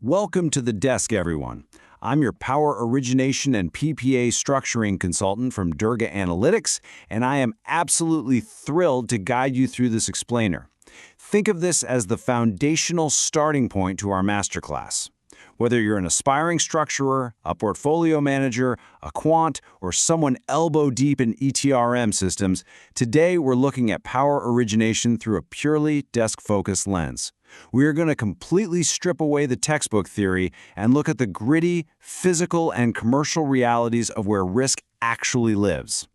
Welcome to the desk, everyone. I'm your Power Origination and PPA Structuring Consultant from Durga Analytics, and I am absolutely thrilled to guide you through this explainer. Think of this as the foundational starting point to our masterclass. Whether you're an aspiring structurer, a portfolio manager, a quant, or someone elbow-deep in ETRM systems, today we're looking at Power Origination through a purely desk-focused lens. We are going to completely strip away the textbook theory and look at the gritty, physical, and commercial realities of where risk actually lives.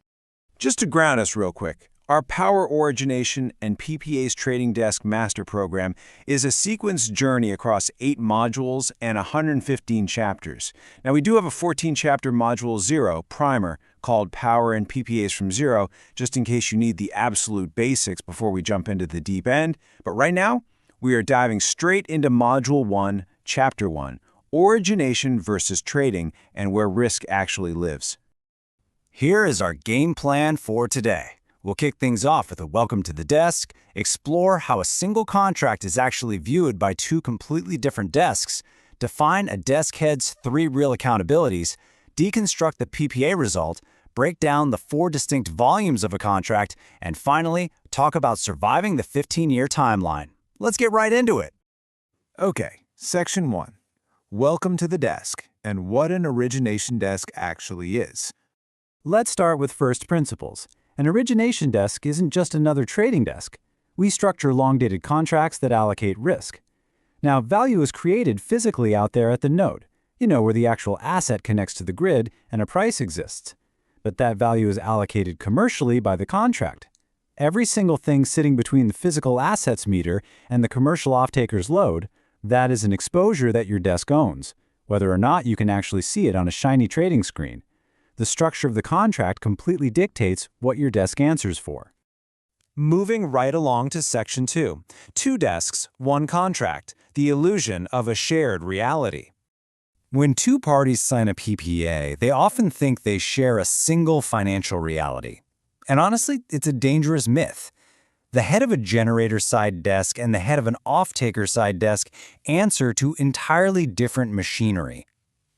Just to ground us real quick, our Power Origination and PPAs Trading Desk Master Program is a sequenced journey across 8 modules and 115 chapters. Now, we do have a 14-chapter Module 0 primer called Power and PPAs from Zero, just in case you need the absolute basics before we jump into the deep end. But right now, we are diving straight into Module 1, Chapter 1, Origination versus Trading and where risk actually lives. Here is our game plan for today. We'll kick things off with a welcome to the desk, explore how a single contract is actually viewed by 2 completely different desks, define a desk head's 3 real accountabilities, deconstruct the PPA result, break down the 4 distinct volumes of a contract, and finally, talk about surviving the 15-year timeline. Let's get right into it. Okay, Section 1. Welcome to the desk, and what an origination desk actually is. Let's start with first principles. An origination desk isn't just another trading desk. We structure long-dated contracts that allocate risk. Now, value is created physically out there at the node, where the actual asset connects to the grid and a price exists. But that value is allocated commercially by the contract. Every single thing sitting between the physical assets meter and the commercial off-taker's load, that is an exposure that your desk owns, whether or not you can actually see it on a shiny trading screen. The structure of the contract completely dictates what your desk answers for. Moving right along to Section 2. 2 desks, 1 contract, the illusion of a shared reality. When 2 parties sign a PPA, they often think they share a single financial reality. And honestly, it's a dangerous myth. The head of a generator-side desk and the head of an off-taker-side desk answer to entirely different machinery.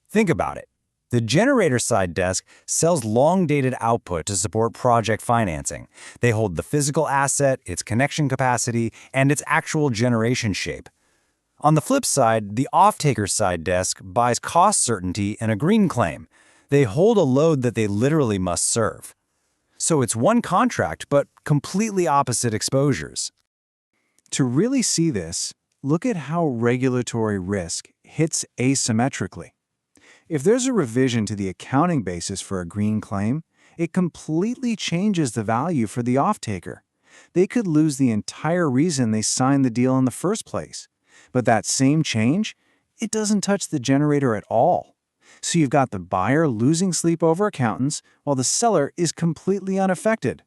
Think about it. The generator-side desk sells long-dated output to support project financing. They hold the physical asset, its connection capacity, and its actual generation shape. On the flip side, the off-taker-side desk buys cost certainty and a green claim. They hold a load that they literally must serve. So it's one contract, but completely opposite exposures. To really see this, look at how regulatory risk hits asymmetrically. If there's a revision to the accounting basis for a green claim, it completely changes the value for the off-taker. They could lose the entire reason they signed the deal in the first place. But that same change, it doesn't touch the generator at all. So you've got the buyer losing sleep over accountants while the seller is completely unaffected.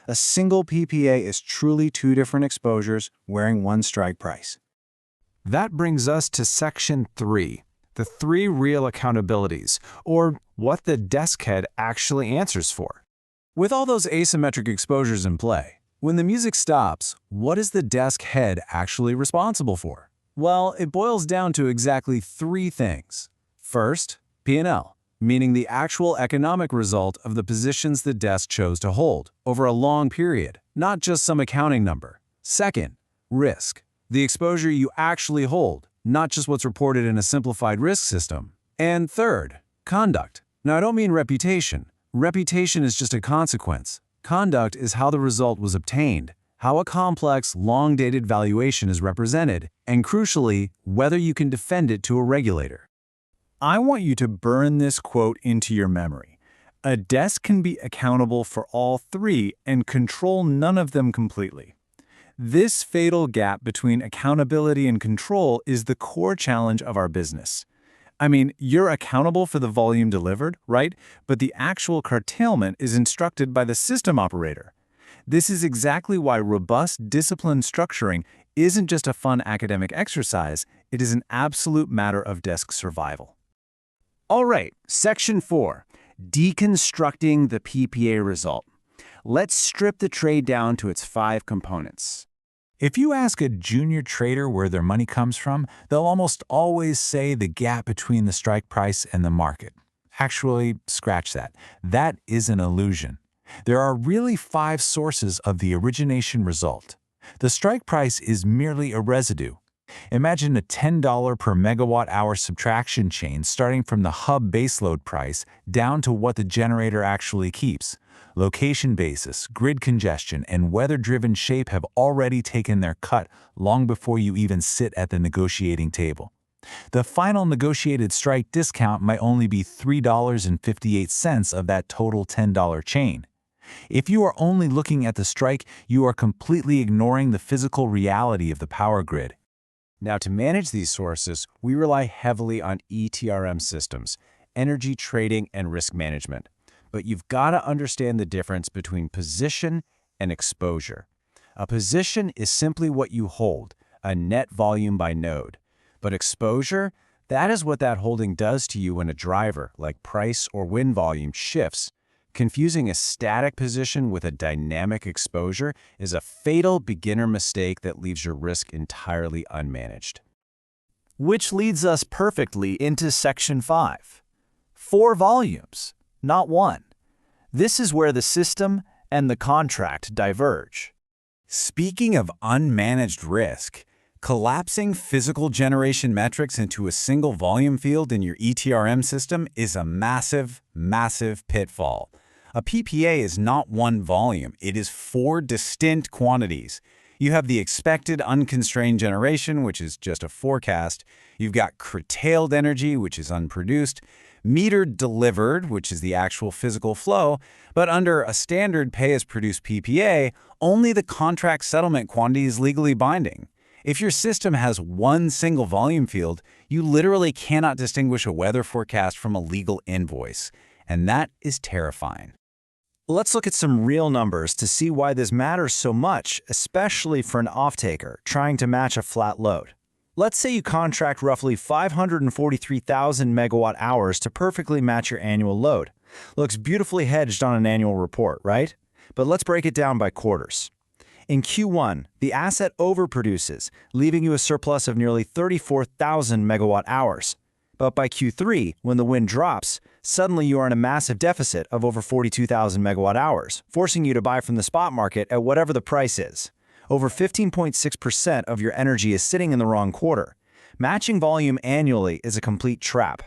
A single PPA is truly 2 different exposures wearing 1 strike price. That brings us to Section 3. The 3 real accountabilities, or what the desk head actually answers for. With all those asymmetric exposures in play, when the music stops, what is the desk head actually responsible for? Well, it boils down to exactly 3 things. First, P&L, meaning the actual economic result of the positions the desk chose to hold over a long period, not just some accounting number. Second, risk, the exposure you actually hold, not just what's reported in a simplified risk system. And third, conduct. Now, I don't mean reputation. Reputation is just a consequence. Conduct is how the result was obtained, how a complex, long-dated valuation is represented, and crucially, whether you can defend it to a regulator. I want you to burn this quote into your memory. A desk can be accountable for all 3 and control none of them completely. This fatal gap between accountability and control is the core challenge of our business. I mean, you're accountable for the volume delivered, right? But the actual curtailment is instructed by the system operator. This is exactly why robust, disciplined structuring isn't just a fun academic exercise, it is an absolute matter of desk survival. All right, Section 4, deconstructing the PPA result. Let's strip the trade down to its 5 components. If you ask a junior trader where their money comes from, they'll almost always say the gap between the strike price and the market. Actually, scratch that. That is an illusion. There are really 5 sources of the origination result. The strike price is merely a residue. Imagine a $10 per megawatt-hour subtraction chain starting from the hub baseload price down to what the generator actually keeps. Location basis, grid congestion, and weather-driven shape have already taken their cut long before you even sit at the negotiating table. The final negotiated strike discount might only be $3.58 of that total $10 chain. If you are only looking at the strike, you are completely ignoring the physical reality of the power grid. Now, to manage these sources, we rely heavily on ETRM systems, energy trading and risk management. But you've got to understand the difference between position and exposure. A position is simply what you hold, a net volume by node. But exposure, that is what that holding does to you when a driver, like price or wind volume, shifts. Confusing a static position with a dynamic exposure is a fatal beginner mistake that leaves your risk entirely unmanaged. Which leads us perfectly into Section 5. 4 volumes, not 1. This is where the system and the contract diverge. Speaking of unmanaged risk, collapsing physical generation metrics into a single volume field in your ETRM system is a massive, massive pitfall. A PPA is not one volume, it is 4 distinct quantities. You have the expected unconstrained generation, which is just a forecast. You've got curtailed energy, which is unproduced. Metered delivered, which is the actual physical flow. But under a standard pay-as-produced PPA, only the contract settlement quantity is legally binding. If your system has one single volume field, you literally cannot distinguish a weather forecast from a legal invoice. And that is terrifying. Let's look at some real numbers to see why this matters so much, especially for an off-taker trying to match a flat load. Let's say you contract roughly 543,000 megawatt-hours to perfectly match your annual load. Looks beautifully hedged on an annual report, right? But let's break it down by quarters. In Q1, the asset overproduces, leaving you a surplus of nearly 34,000 megawatt-hours. But by Q3, when the wind drops, suddenly you are in a massive deficit of over 42,000 megawatt-hours, forcing you to buy from the spot market at whatever the price is. Over 15.6% of your energy is sitting in the wrong quarter. Matching volume annually is a complete trap.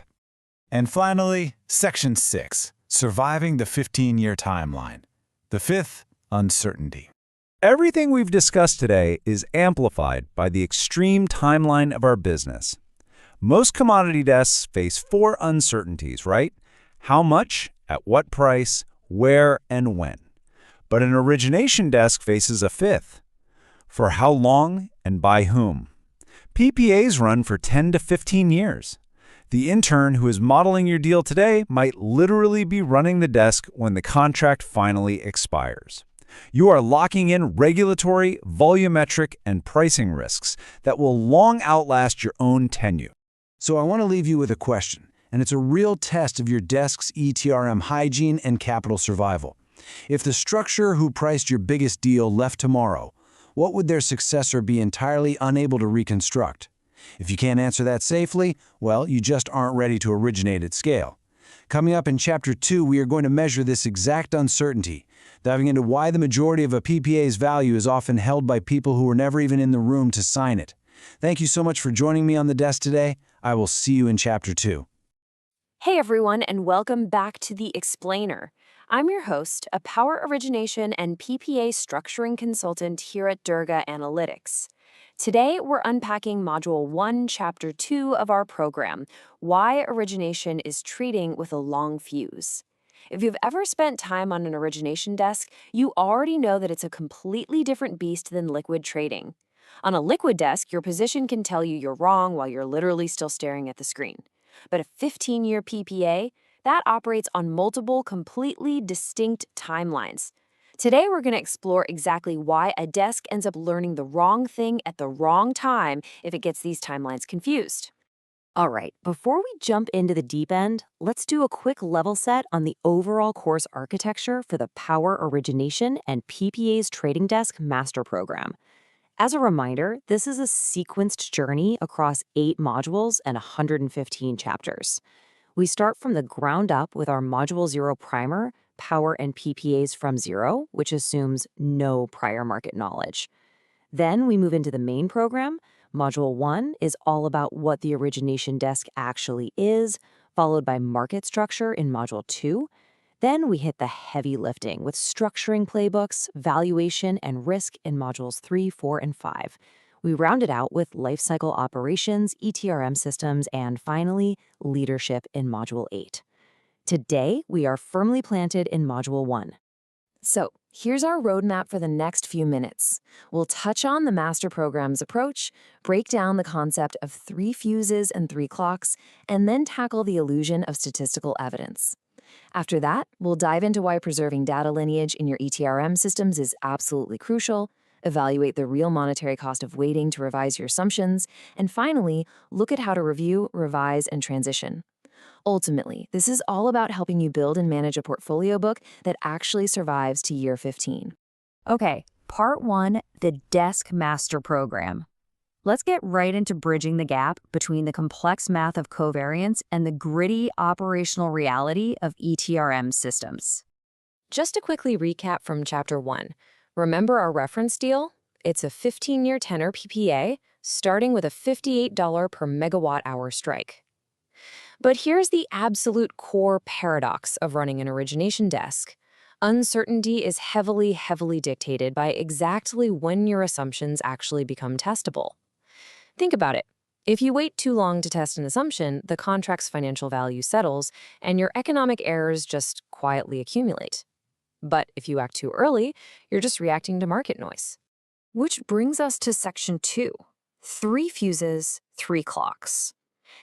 And finally, Section 6, surviving the 15-year timeline. The 5th, uncertainty. Everything we've discussed today is amplified by the extreme timeline of our business. Most commodity desks face 4 uncertainties, right? How much, at what price, where, and when. But an origination desk faces a 5th. For how long and by whom? PPAs run for 10 to 15 years. The intern who is modeling your deal today might literally be running the desk when the contract finally expires. You are locking in regulatory, volumetric, and pricing risks that will long outlast your own tenure. So I want to leave you with a question, and it's a real test of your desk's ETRM hygiene and capital survival. If the structurer who priced your biggest deal left tomorrow, what would their successor be entirely unable to reconstruct? If you can't answer that safely, well, you just aren't ready to originate at scale. Coming up in Chapter 2, we are going to measure this exact uncertainty, diving into why the majority of a PPA's value is often held by people who were never even in the room to sign it. Thank you so much for joining me on the desk today. I will see you in Chapter 2. Hey everyone, and welcome back to The Explainer. I'm your host, a power origination and PPA structuring consultant here at Durga Analytics. Today, we're unpacking Module 1, Chapter 2 of our program, Why Origination is Trading with a Long Fuse. If you've ever spent time on an origination desk, you already know that it's a completely different beast than liquid trading. On a liquid desk, your position can tell you you're wrong while you're literally still staring at the screen. But a 15-year PPA, that operates on multiple, completely distinct timelines. Today, we're going to explore exactly why a desk ends up learning the wrong thing at the wrong time if it gets these timelines confused. All right, before we jump into the deep end, let's do a quick level set on the overall course architecture for the Power Origination and PPAs Trading Desk Master Program. As a reminder, this is a sequenced journey across 8 modules and 115 chapters. We start from the ground up with our Module 0 primer, Power and PPAs from Zero, which assumes no prior market knowledge. Then we move into the main program. Module 1 is all about what the origination desk actually is, followed by market structure in Module 2. Then we hit the heavy lifting with structuring playbooks, valuation, and risk in Modules 3, 4, and 5. We round it out with lifecycle operations, ETRM systems, and finally, leadership in Module 8. Today, we are firmly planted in Module 1. So, here's our roadmap for the next few minutes. We'll touch on the master program's approach, break down the concept of 3 fuses and 3 clocks, and then tackle the illusion of statistical evidence. After that, we'll dive into why preserving data lineage in your ETRM systems is absolutely crucial, evaluate the real monetary cost of waiting to revise your assumptions, and finally, look at how to review, revise, and transition. Ultimately, this is all about helping you build and manage a portfolio book that actually survives to year 15. Okay, Part 1, the Desk Master Program. Let's get right into bridging the gap between the complex math of covariance and the gritty operational reality of ETRM systems. Just to quickly recap from Chapter 1, remember our reference deal? It's a 15-year tenor PPA, starting with a $58 per megawatt-hour strike. But here's the absolute core paradox of running an origination desk. Uncertainty is heavily dictated by exactly when your assumptions actually become testable. Think about it. If you wait too long to test an assumption, the contract's financial value settles, and your economic errors just quietly accumulate. But if you act too early, you're just reacting to market noise. Which brings us to Section 2, 3 fuses, 3 clocks.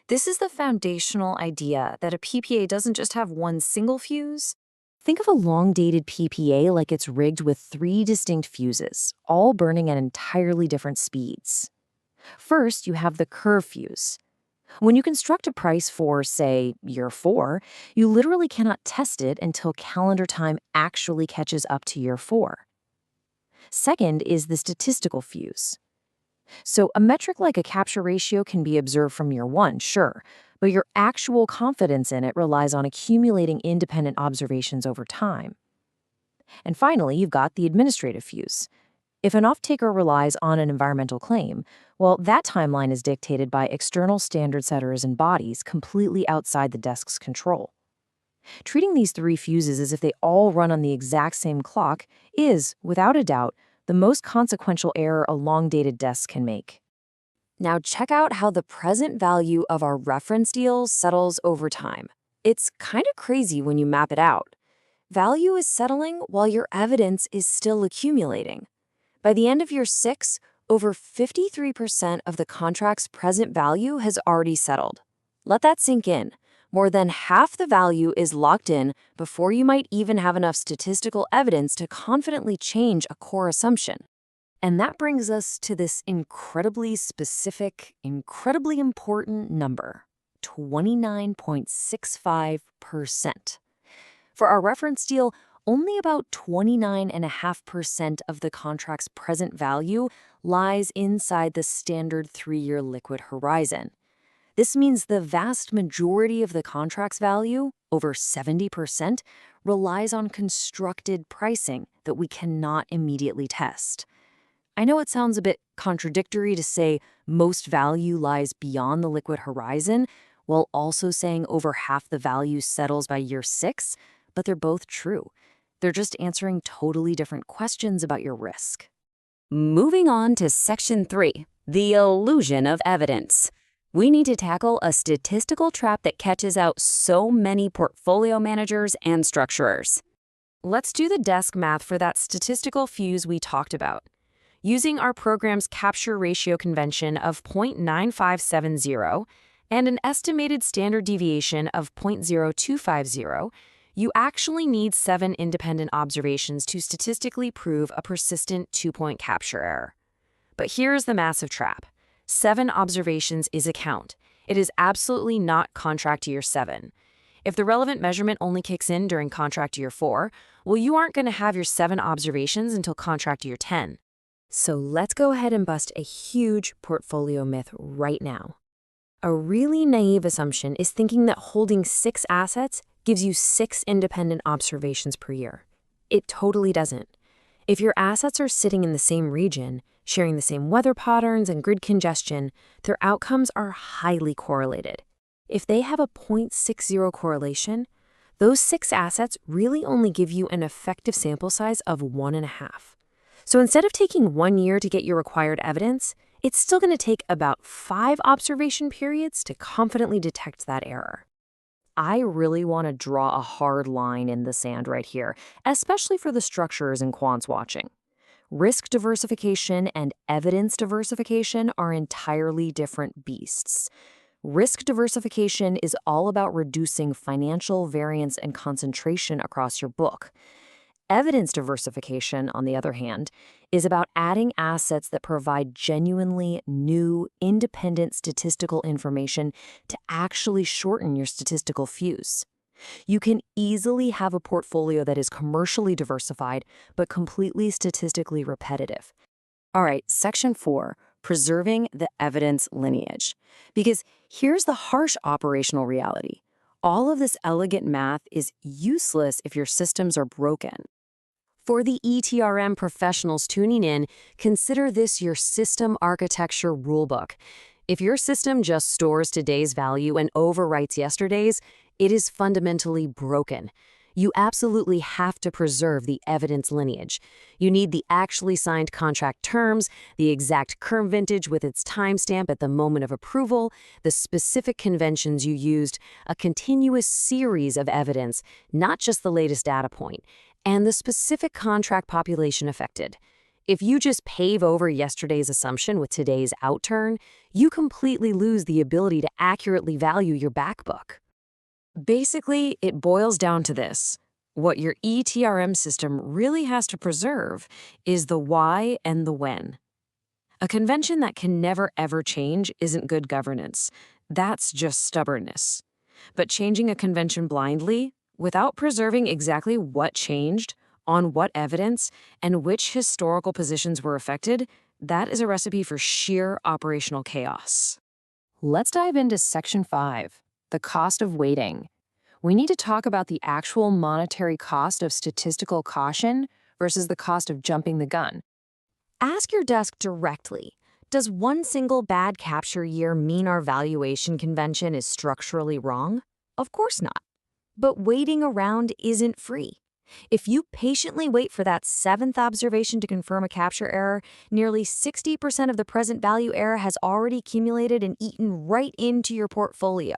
This is the foundational idea that a PPA doesn't just have one single fuse. Think of a long-dated PPA like it's rigged with 3 distinct fuses, all burning at entirely different speeds. First, you have the curve fuse. When you construct a price for, say, year 4, you literally cannot test it until calendar time actually catches up to year 4. Second is the statistical fuse. So a metric like a capture ratio can be observed from year 1, sure, but your actual confidence in it relies on accumulating independent observations over time. And finally, you've got the administrative fuse. If an off-taker relies on an environmental claim, well, that timeline is dictated by external standard setters and bodies completely outside the desk's control. Treating these 3 fuses as if they all run on the exact same clock is, without a doubt, the most consequential error a long-dated desk can make. Now check out how the present value of our reference deal settles over time. It's kind of crazy when you map it out. Value is settling while your evidence is still accumulating. By the end of year 6, over 53% of the contract's present value has already settled. Let that sink in. More than half the value is locked in before you might even have enough statistical evidence to confidently change a core assumption. And that brings us to this incredibly specific, incredibly important number, 29.65%. For our reference deal, only about 29.5% of the contract's present value lies inside the standard 3-year liquid horizon. This means the vast majority of the contract's value, over 70%, relies on constructed pricing that we cannot immediately test. I know it sounds a bit contradictory to say most value lies beyond the liquid horizon, while also saying over half the value settles by year 6, but they're both true. They're just answering totally different questions about your risk. Moving on to Section 3, the illusion of evidence. We need to tackle a statistical trap that catches out so many portfolio managers and structurers. Let's do the desk math for that statistical fuse we talked about. Using our program's capture ratio convention of 0.9570 and an estimated standard deviation of 0.0250, you actually need 7 independent observations to statistically prove a persistent 2-point capture error. But here's the massive trap. 7 observations is a count. It is absolutely not contract year 7. If the relevant measurement only kicks in during contract year 4, well, you aren't going to have your 7 observations until contract year 10. So let's go ahead and bust a huge portfolio myth right now. A really naive assumption is thinking that holding 6 assets gives you 6 independent observations per year. It totally doesn't. If your assets are sitting in the same region, sharing the same weather patterns and grid congestion, their outcomes are highly correlated. If they have a 0.60 correlation, those 6 assets really only give you an effective sample size of 1.5. So instead of taking 1 year to get your required evidence, it's still going to take about 5 observation periods to confidently detect that error. I really want to draw a hard line in the sand right here, especially for the structurers and quants watching. Risk diversification and evidence diversification are entirely different beasts. Risk diversification is all about reducing financial variance and concentration across your book. Evidence diversification, on the other hand, is about adding assets that provide genuinely new, independent statistical information to actually shorten your statistical fuse. You can easily have a portfolio that is commercially diversified but completely statistically repetitive. All right, Section 4, preserving the evidence lineage. Because here's the harsh operational reality. All of this elegant math is useless if your systems are broken. For the ETRM professionals tuning in, consider this your system architecture rulebook. If your system just stores today's value and overwrites yesterday's, it is fundamentally broken. You absolutely have to preserve the evidence lineage. You need the actually signed contract terms, the exact curve vintage with its timestamp at the moment of approval, the specific conventions you used, a continuous series of evidence, not just the latest data point, and the specific contract population affected. If you just pave over yesterday's assumption with today's outturn, you completely lose the ability to accurately value your backbook. Basically, it boils down to this. What your ETRM system really has to preserve is the why and the when. A convention that can never ever change isn't good governance. That's just stubbornness. But changing a convention blindly, without preserving exactly what changed, on what evidence, and which historical positions were affected, that is a recipe for sheer operational chaos. Let's dive into Section 5, the cost of waiting. We need to talk about the actual monetary cost of statistical caution versus the cost of jumping the gun. Ask your desk directly. Does one single bad capture year mean our valuation convention is structurally wrong? Of course not. But waiting around isn't free. If you patiently wait for that 7th observation to confirm a capture error, nearly 60% of the present value error has already accumulated and eaten right into your portfolio.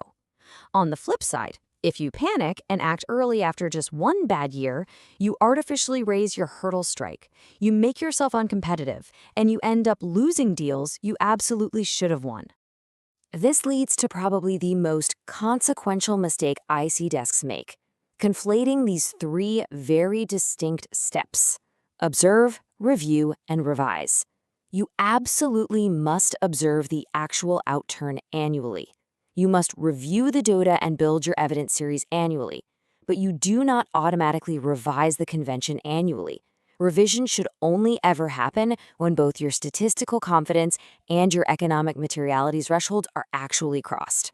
On the flip side, if you panic and act early after just one bad year, you artificially raise your hurdle strike. You make yourself uncompetitive, and you end up losing deals you absolutely should have won. This leads to probably the most consequential mistake I see desks make, conflating these 3 very distinct steps: observe, review, and revise. You absolutely must observe the actual outturn annually. You must review the data and build your evidence series annually, but you do not automatically revise the convention annually. Revision should only ever happen when both your statistical confidence and your economic materiality thresholds are actually crossed.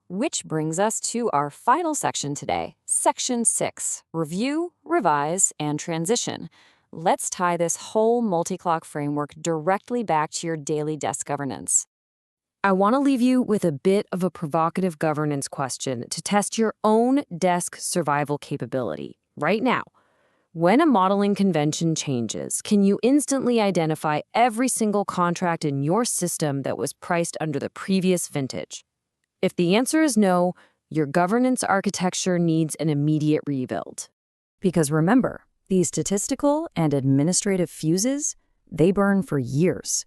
Which brings us to our final section today, Section 6, Review, Revise, and Transition. Let's tie this whole multi-clock framework directly back to your daily desk governance. I want to leave you with a bit of a provocative governance question to test your own desk survival capability right now. When a modeling convention changes, can you instantly identify every single contract in your system that was priced under the previous vintage? If the answer is no, your governance architecture needs an immediate rebuild. Because remember, these statistical and administrative fuses, they burn for years.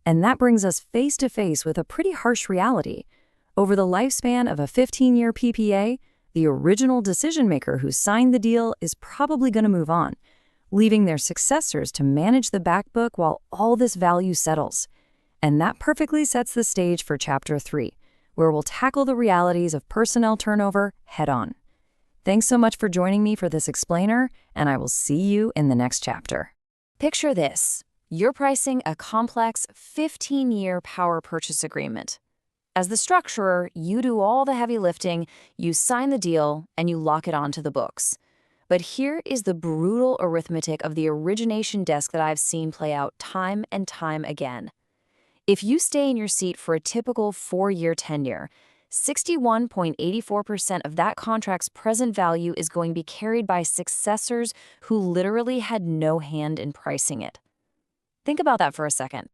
And that brings us face to face with a pretty harsh reality. Over the lifespan of a 15-year PPA, the original decision maker who signed the deal is probably going to move on, leaving their successors to manage the backbook while all this value settles. And that perfectly sets the stage for Chapter 3, where we'll tackle the realities of personnel turnover head-on. Thanks so much for joining me for this explainer, and I will see you in the next chapter. Picture this. You're pricing a complex 15-year power purchase agreement. As the structurer, you do all the heavy lifting, you sign the deal, and you lock it onto the books. But here is the brutal arithmetic of the origination desk that I've seen play out time and time again. If you stay in your seat for a typical 4-year tenure, 61.84% of that contract's present value is going to be carried by successors who literally had no hand in pricing it. Think about that for a second.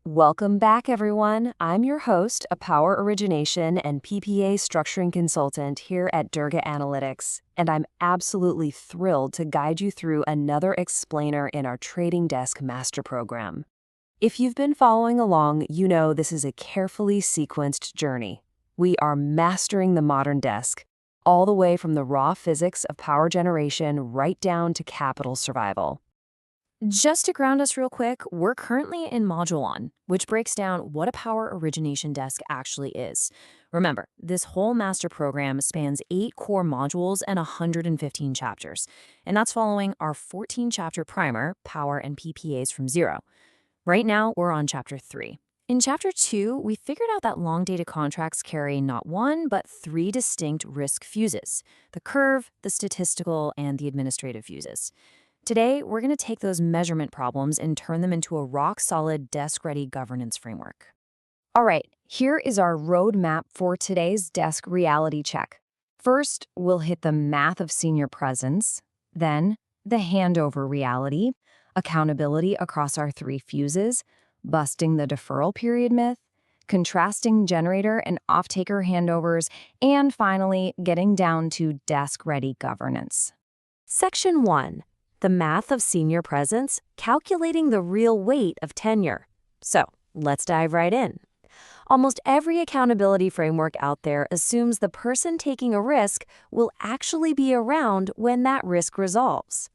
Welcome back, everyone. I'm your host, a Power Origination and PPA Structuring Consultant here at Durga Analytics, and I'm absolutely thrilled to guide you through another explainer in our Trading Desk Master Program. If you've been following along, you know this is a carefully sequenced journey. We are mastering the modern desk, all the way from the raw physics of power generation right down to capital survival. Just to ground us real quick, we're currently in Module 1, which breaks down what a power origination desk actually is. Remember, this whole master program spans 8 core modules and 115 chapters, and that's following our 14-chapter primer, Power and PPAs from Zero. Right now, we're on Chapter 3. In Chapter 2, we figured out that long-dated contracts carry not 1, but 3 distinct risk fuses: the curve, the statistical, and the administrative fuses. Today, we're going to take those measurement problems and turn them into a rock-solid, desk-ready governance framework. All right, here is our roadmap for today's desk reality check. First, we'll hit the math of senior presence, then the handover reality, accountability across our 3 fuses, busting the deferral period myth, contrasting generator and off-taker handovers, and finally, getting down to desk-ready governance. Section 1. The math of senior presence, calculating the real weight of tenure. So, let's dive right in. Almost every accountability framework out there assumes the person taking a risk will actually be around when that risk resolves.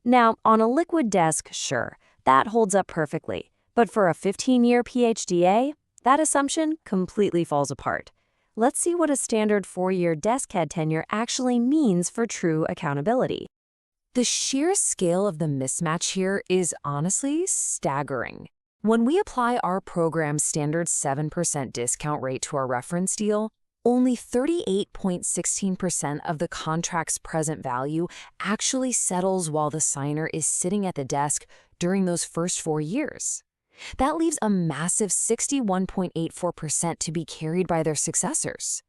Now, on a liquid desk, sure, that holds up perfectly. But for a 15-year PhDA, that assumption completely falls apart. Let's see what a standard 4-year desk head tenure actually means for true accountability. The sheer scale of the mismatch here is honestly staggering. When we apply our program's standard 7% discount rate to our reference deal, only 38.16% of the contract's present value actually settles while the signer is sitting at the desk during those first 4 years. That leaves a massive 61.84% to be carried by their successors.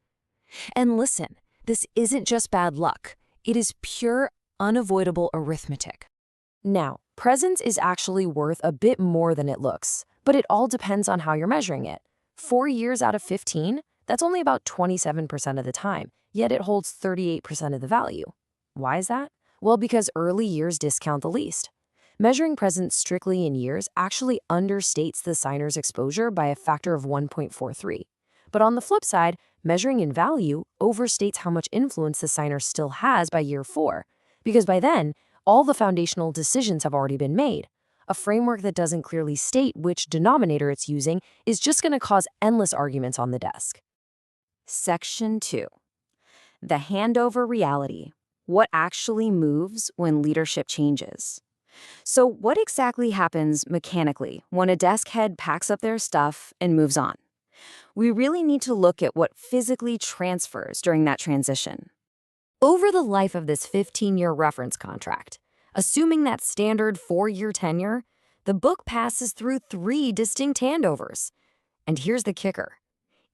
And listen, this isn't just bad luck. It is pure, unavoidable arithmetic. Now, presence is actually worth a bit more than it looks, but it all depends on how you're measuring it. 4 years out of 15, that's only about 27% of the time, yet it holds 38% of the value. Why is that? Well, because early years discount the least. Measuring presence strictly in years actually understates the signer's exposure by a factor of 1.43. But on the flip side, measuring in value overstates how much influence the signer still has by year 4. Because by then, all the foundational decisions have already been made. A framework that doesn't clearly state which denominator it's using is just going to cause endless arguments on the desk. Section 2. The handover reality. What actually moves when leadership changes? So what exactly happens mechanically when a desk head packs up their stuff and moves on? We really need to look at what physically transfers during that transition. Over the life of this 15-year reference contract, assuming that standard 4-year tenure, the book passes through 3 distinct handovers. And here's the kicker.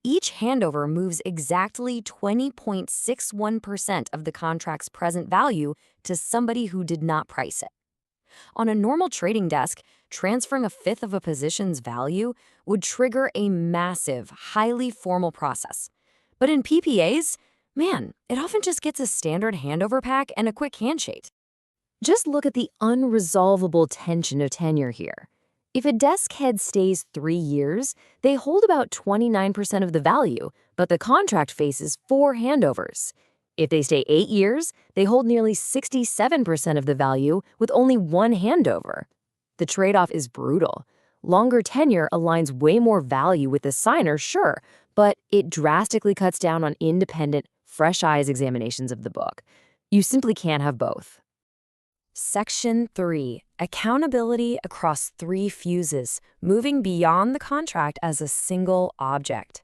Each handover moves exactly 20.61% of the contract's present value to somebody who did not price it. On a normal trading desk, transferring a fifth of a position's value would trigger a massive, highly formal process. But in PPAs, man, it often just gets a standard handover pack and a quick handshake. Just look at the unresolvable tension of tenure here. If a desk head stays 3 years, they hold about 29% of the value, but the contract faces 4 handovers. If they stay 8 years, they hold nearly 67% of the value with only 1 handover. The trade-off is brutal. Longer tenure aligns way more value with the signer, sure, but it drastically cuts down on independent, fresh eyes examinations of the book. You simply can't have both. Section 3. accountability across 3 fuses, moving beyond the contract as a single object.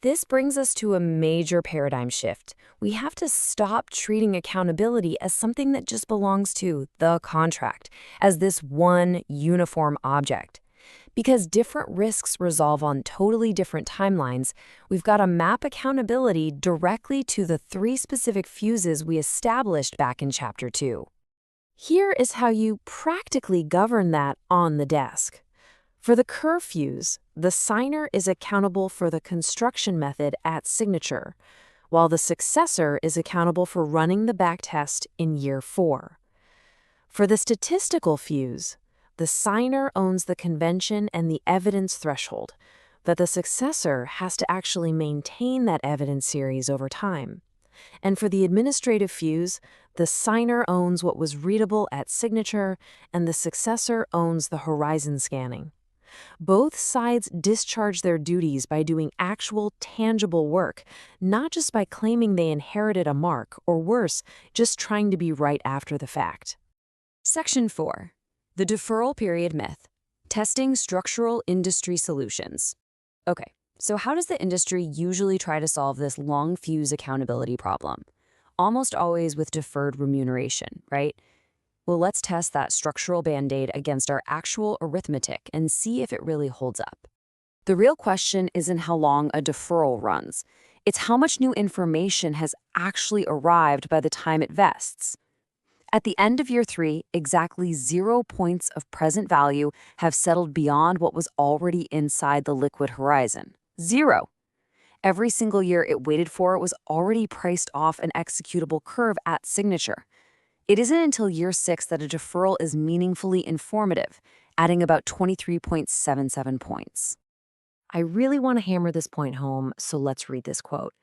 This brings us to a major paradigm shift. We have to stop treating accountability as something that just belongs to the contract, as this one uniform object. Because different risks resolve on totally different timelines, we've got to map accountability directly to the 3 specific fuses we established back in Chapter 2. Here is how you practically govern that on the desk. For the curve fuse, the signer is accountable for the construction method at signature, while the successor is accountable for running the backtest in year 4. For the statistical fuse, the signer owns the convention and the evidence threshold, but the successor has to actually maintain that evidence series over time. And for the administrative fuse, the signer owns what was readable at signature, and the successor owns the horizon scanning. Both sides discharge their duties by doing actual, tangible work, not just by claiming they inherited a mark, or worse, just trying to be right after the fact. Section 4. The Deferral Period Myth. Testing Structural Industry Solutions. Okay, so how does the industry usually try to solve this long fuse accountability problem? Almost always with deferred remuneration, right? Well, let's test that structural Band-Aid against our actual arithmetic and see if it really holds up. The real question isn't how long a deferral runs. It's how much new information has actually arrived by the time it vests. At the end of year 3, exactly 0 points of present value have settled beyond what was already inside the liquid horizon. 0. Every single year it waited for was already priced off an executable curve at signature. It isn't until year 6 that a deferral is meaningfully informative, adding about 23.77 points. I really want to hammer this point home, so let's read this quote.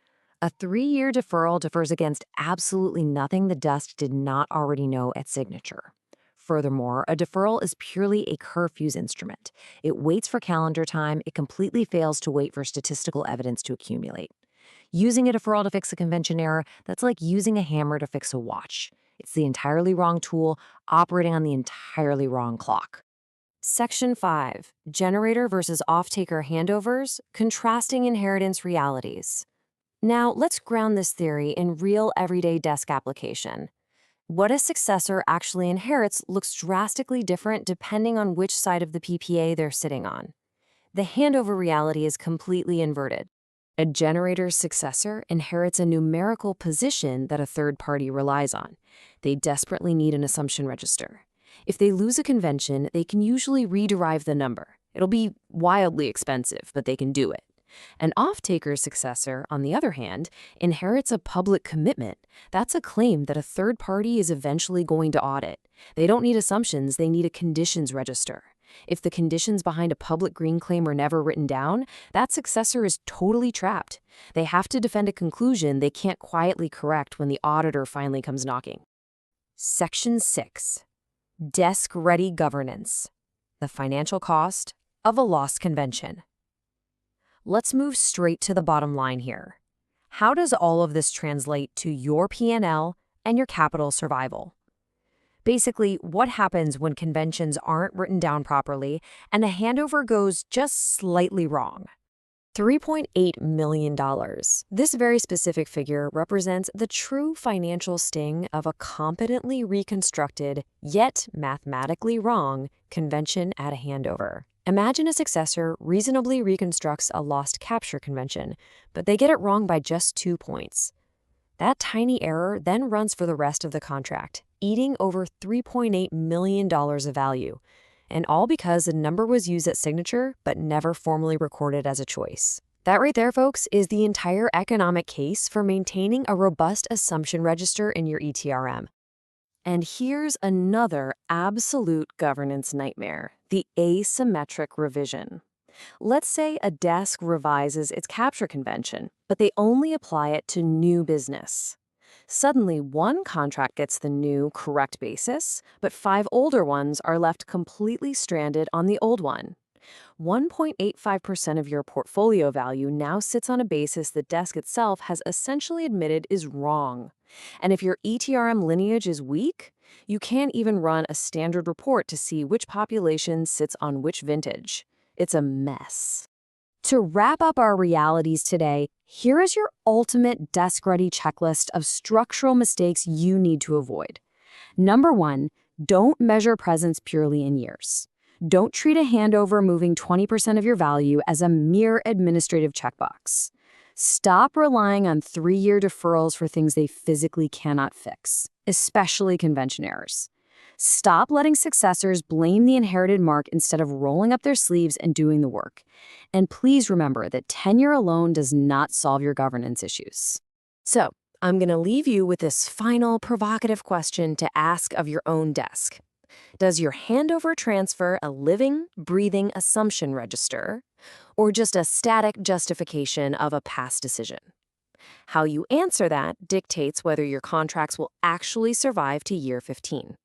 A 3-year deferral defers against absolutely nothing the desk did not already know at signature. Furthermore, a deferral is purely a curve fuse instrument. It waits for calendar time. It completely fails to wait for statistical evidence to accumulate. Using a deferral to fix a convention error, that's like using a hammer to fix a watch. It's the entirely wrong tool operating on the entirely wrong clock. Section 5. Generator versus off-taker handovers, contrasting inheritance realities. Now, let's ground this theory in real everyday desk application. What a successor actually inherits looks drastically different depending on which side of the PPA they're sitting on. The handover reality is completely inverted. A generator's successor inherits a numerical position that a third party relies on. They desperately need an assumption register. If they lose a convention, they can usually rederive the number. It'll be wildly expensive, but they can do it. An off-taker's successor, on the other hand, inherits a public commitment. That's a claim that a third party is eventually going to audit. They don't need assumptions, they need a conditions register. If the conditions behind a public green claim are never written down, that successor is totally trapped. They have to defend a conclusion they can't quietly correct when the auditor finally comes knocking. Section 6. Desk-ready governance. The financial cost of a lost convention. Let's move straight to the bottom line here. How does all of this translate to your P&L and your capital survival? Basically, what happens when conventions aren't written down properly and a handover goes just slightly wrong? $3.8 million. This very specific figure represents the true financial sting of a competently reconstructed, yet mathematically wrong, convention at a handover. Imagine a successor reasonably reconstructs a lost capture convention, but they get it wrong by just 2 points. That tiny error then runs for the rest of the contract, eating over $3.8 million of value, and all because a number was used at signature but never formally recorded as a choice. That right there, folks, is the entire economic case for maintaining a robust assumption register in your ETRM. And here's another absolute governance nightmare, the asymmetric revision. Let's say a desk revises its capture convention, but they only apply it to new business. Suddenly, one contract gets the new, correct basis, but 5 older ones are left completely stranded on the old one. 1.85% of your portfolio value now sits on a basis the desk itself has essentially admitted is wrong. And if your ETRM lineage is weak, You can't even run a standard report to see which population sits on which vintage. It's a mess. To wrap up our realities today, here is your ultimate desk-ready checklist of structural mistakes you need to avoid. Number 1, don't measure presence purely in years. Don't treat a handover moving 20% of your value as a mere administrative checkbox. Stop relying on 3-year deferrals for things they physically cannot fix, especially convention errors. Stop letting successors blame the inherited mark instead of rolling up their sleeves and doing the work. And please remember that tenure alone does not solve your governance issues. So, I'm going to leave you with this final provocative question to ask of your own desk. Does your handover transfer a living, breathing assumption register, or just a static justification of a past decision? How you answer that dictates whether your contracts will actually survive to year 15.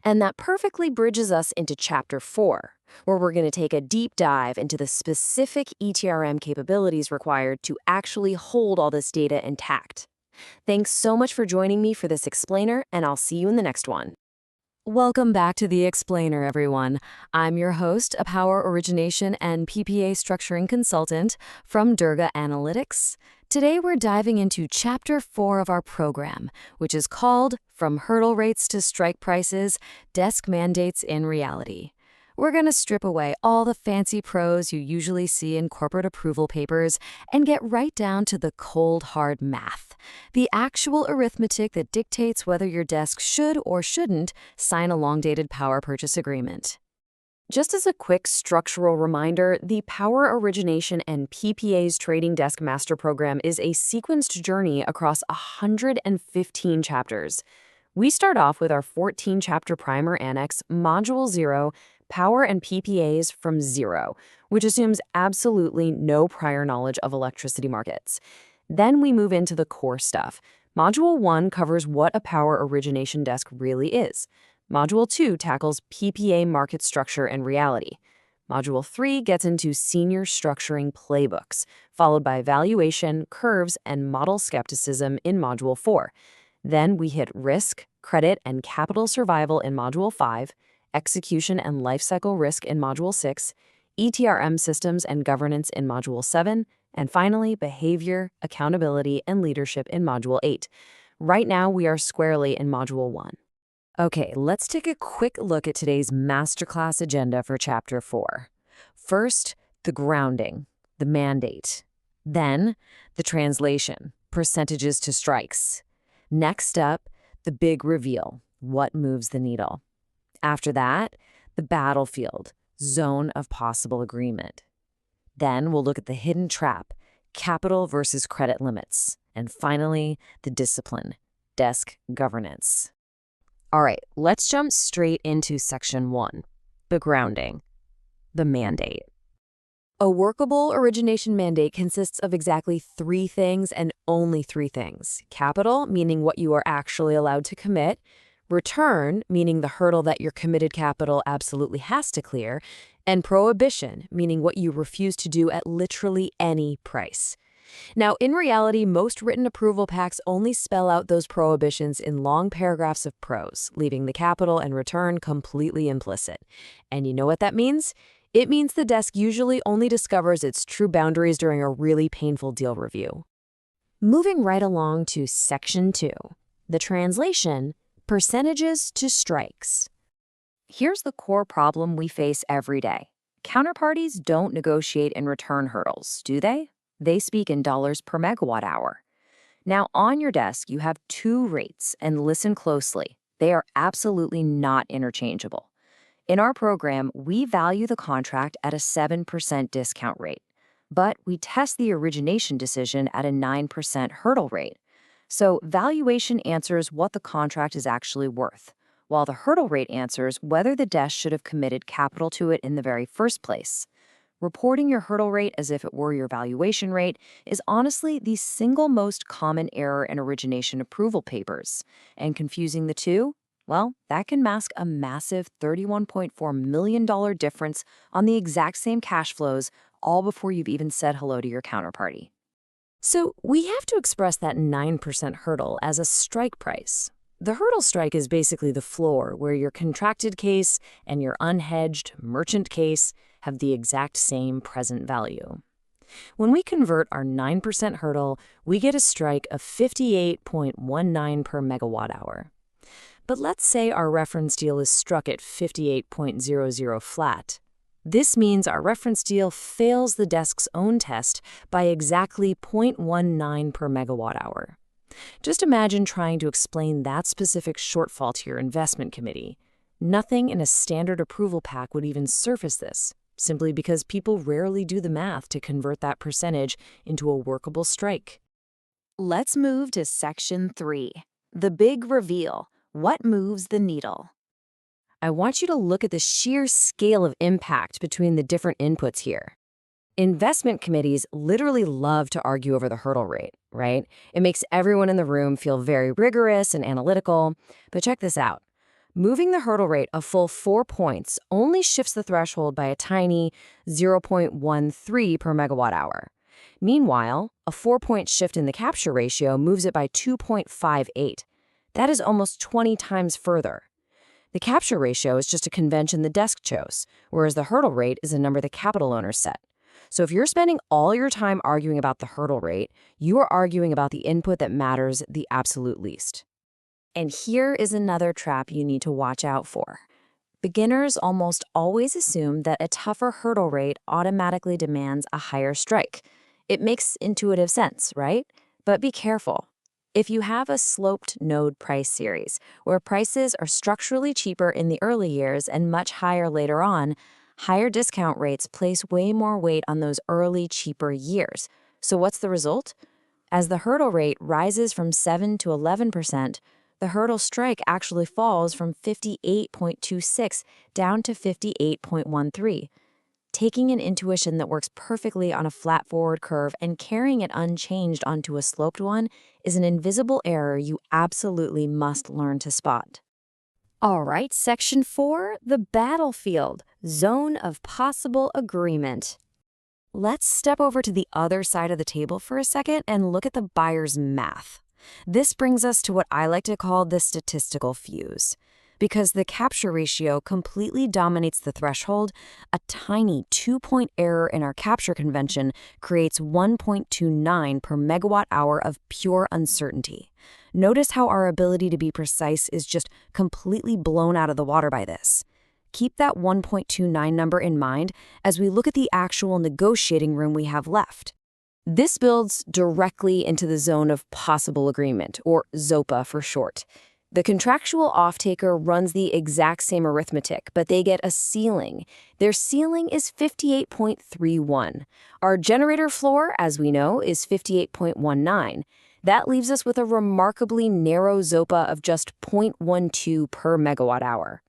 And that perfectly bridges us into Chapter 4, where we're going to take a deep dive into the specific ETRM capabilities required to actually hold all this data intact. Thanks so much for joining me for this explainer, and I'll see you in the next one. Welcome back to The Explainer, everyone. I'm your host, a Power Origination and PPA Structuring Consultant from Durga Analytics. Today we're diving into Chapter 4 of our program, which is called From Hurdle Rates to Strike Prices, Desk Mandates in Reality. We're going to strip away all the fancy prose you usually see in corporate approval papers and get right down to the cold, hard math, the actual arithmetic that dictates whether your desk should or shouldn't sign a long-dated power purchase agreement. Just as a quick structural reminder, the Power Origination and PPAs Trading Desk Master Program is a sequenced journey across 115 chapters. We start off with our 14-chapter primer annex, Module 0, Power and PPAs from Zero, which assumes absolutely no prior knowledge of electricity markets. Then we move into the core stuff. Module 1 covers what a power origination desk really is. Module 2 tackles PPA market structure and reality. Module 3 gets into senior structuring playbooks, followed by valuation, curves, and model skepticism in Module 4. Then we hit risk, credit, and capital survival in Module 5, execution and lifecycle risk in Module 6, ETRM systems and governance in Module 7, and finally, behavior, accountability, and leadership in Module 8. Right now, we are squarely in Module 1. Okay, let's take a quick look at today's masterclass agenda for Chapter 4. First, the grounding, the mandate. Then, the translation, percentages to strikes. Next up, the big reveal, what moves the needle. After that, the battlefield, zone of possible agreement. Then we'll look at the hidden trap, capital versus credit limits. And finally, the discipline, desk governance. All right, let's jump straight into Section 1, the grounding, the mandate. A workable origination mandate consists of exactly 3 things and only 3 things. Capital, meaning what you are actually allowed to commit. Return, meaning the hurdle that your committed capital absolutely has to clear. And prohibition, meaning what you refuse to do at literally any price. Now, in reality, most written approval packs only spell out those prohibitions in long paragraphs of prose, leaving the capital and return completely implicit. And you know what that means? It means the desk usually only discovers its true boundaries during a really painful deal review. Moving right along to Section 2, the translation, percentages to strikes. Here's the core problem we face every day. Counterparties don't negotiate in return hurdles, do they? They speak in dollars per megawatt hour. Now, on your desk, you have 2 rates, and listen closely. They are absolutely not interchangeable. In our program, we value the contract at a 7% discount rate, but we test the origination decision at a 9% hurdle rate. So valuation answers what the contract is actually worth, while the hurdle rate answers whether the desk should have committed capital to it in the very first place. Reporting your hurdle rate as if it were your valuation rate is honestly the single most common error in origination approval papers. And confusing the two? Well, that can mask a massive $31.4 million difference on the exact same cash flows, all before you've even said hello to your counterparty. So we have to express that 9% hurdle as a strike price. The hurdle strike is basically the floor where your contracted case and your unhedged merchant case have the exact same present value. When we convert our 9% hurdle, we get a strike of 58.19 per megawatt hour. But let's say our reference deal is struck at 58.00 flat. This means our reference deal fails the desk's own test by exactly 0.19 per megawatt hour. Just imagine trying to explain that specific shortfall to your investment committee. Nothing in a standard approval pack would even surface this, simply because people rarely do the math to convert that percentage into a workable strike. Let's move to Section 3, the big reveal. What moves the needle? I want you to look at the sheer scale of impact between the different inputs here. Investment committees literally love to argue over the hurdle rate, right? It makes everyone in the room feel very rigorous and analytical. But check this out. Moving the hurdle rate a full 4 points only shifts the threshold by a tiny 0.13 per megawatt hour. Meanwhile, a 4-point shift in the capture ratio moves it by 2.58. That is almost 20 times further. The capture ratio is just a convention the desk chose, whereas the hurdle rate is a number the capital owner set. So if you're spending all your time arguing about the hurdle rate, you are arguing about the input that matters the absolute least. And here is another trap you need to watch out for. Beginners almost always assume that a tougher hurdle rate automatically demands a higher strike. It makes intuitive sense, right? But be careful. If you have a sloped node price series, where prices are structurally cheaper in the early years and much higher later on, higher discount rates place way more weight on those early, cheaper years. So what's the result? As the hurdle rate rises from 7 to 11%, the hurdle strike actually falls from 58.26 down to 58.13. Taking an intuition that works perfectly on a flat forward curve and carrying it unchanged onto a sloped one is an invisible error you absolutely must learn to spot. All right, Section 4, the battlefield, zone of possible agreement. Let's step over to the other side of the table for a second and look at the buyer's math. This brings us to what I like to call the statistical fuse. Because the capture ratio completely dominates the threshold, a tiny 2-point error in our capture convention creates 1.29 per megawatt hour of pure uncertainty. Notice how our ability to be precise is just completely blown out of the water by this. Keep that 1.29 number in mind as we look at the actual negotiating room we have left. This builds directly into the zone of possible agreement, or ZOPA for short. The contractual off-taker runs the exact same arithmetic, but they get a ceiling. Their ceiling is 58.31. Our generator floor, as we know, is 58.19. That leaves us with a remarkably narrow ZOPA of just 0.12 per megawatt hour.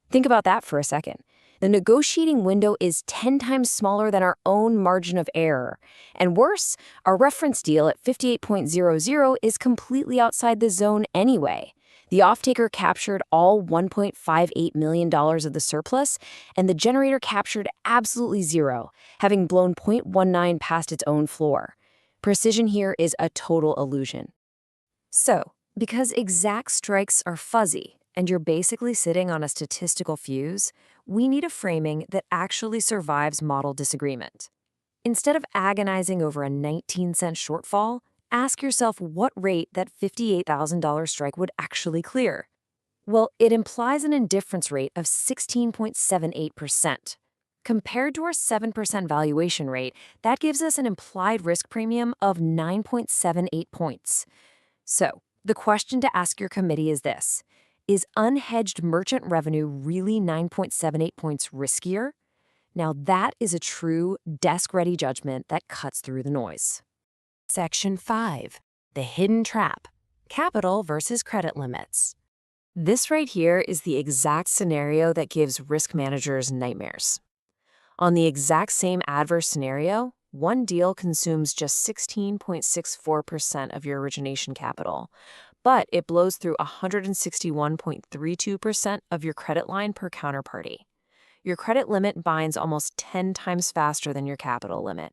Think about that for a second. The negotiating window is 10 times smaller than our own margin of error. And worse, our reference deal at 58.00 is completely outside the zone anyway. The off-taker captured all $1.58 million of the surplus, and the generator captured absolutely zero, having blown 0.19 past its own floor. Precision here is a total illusion. So, because exact strikes are fuzzy, and you're basically sitting on a statistical fuse, we need a framing that actually survives model disagreement. Instead of agonizing over a 19-cent shortfall, ask yourself what rate that $58,000 strike would actually clear. Well, it implies an indifference rate of 16.78%. Compared to our 7% valuation rate, that gives us an implied risk premium of 9.78 points. So, the question to ask your committee is this: is unhedged merchant revenue really 9.78 points riskier? Now that is a true desk-ready judgment that cuts through the noise. Section 5, the hidden trap, capital versus credit limits. This right here is the exact scenario that gives risk managers nightmares. On the exact same adverse scenario, one deal consumes just 16.64% of your origination capital, but it blows through 161.32% of your credit line per counterparty. Your credit limit binds almost 10 times faster than your capital limit.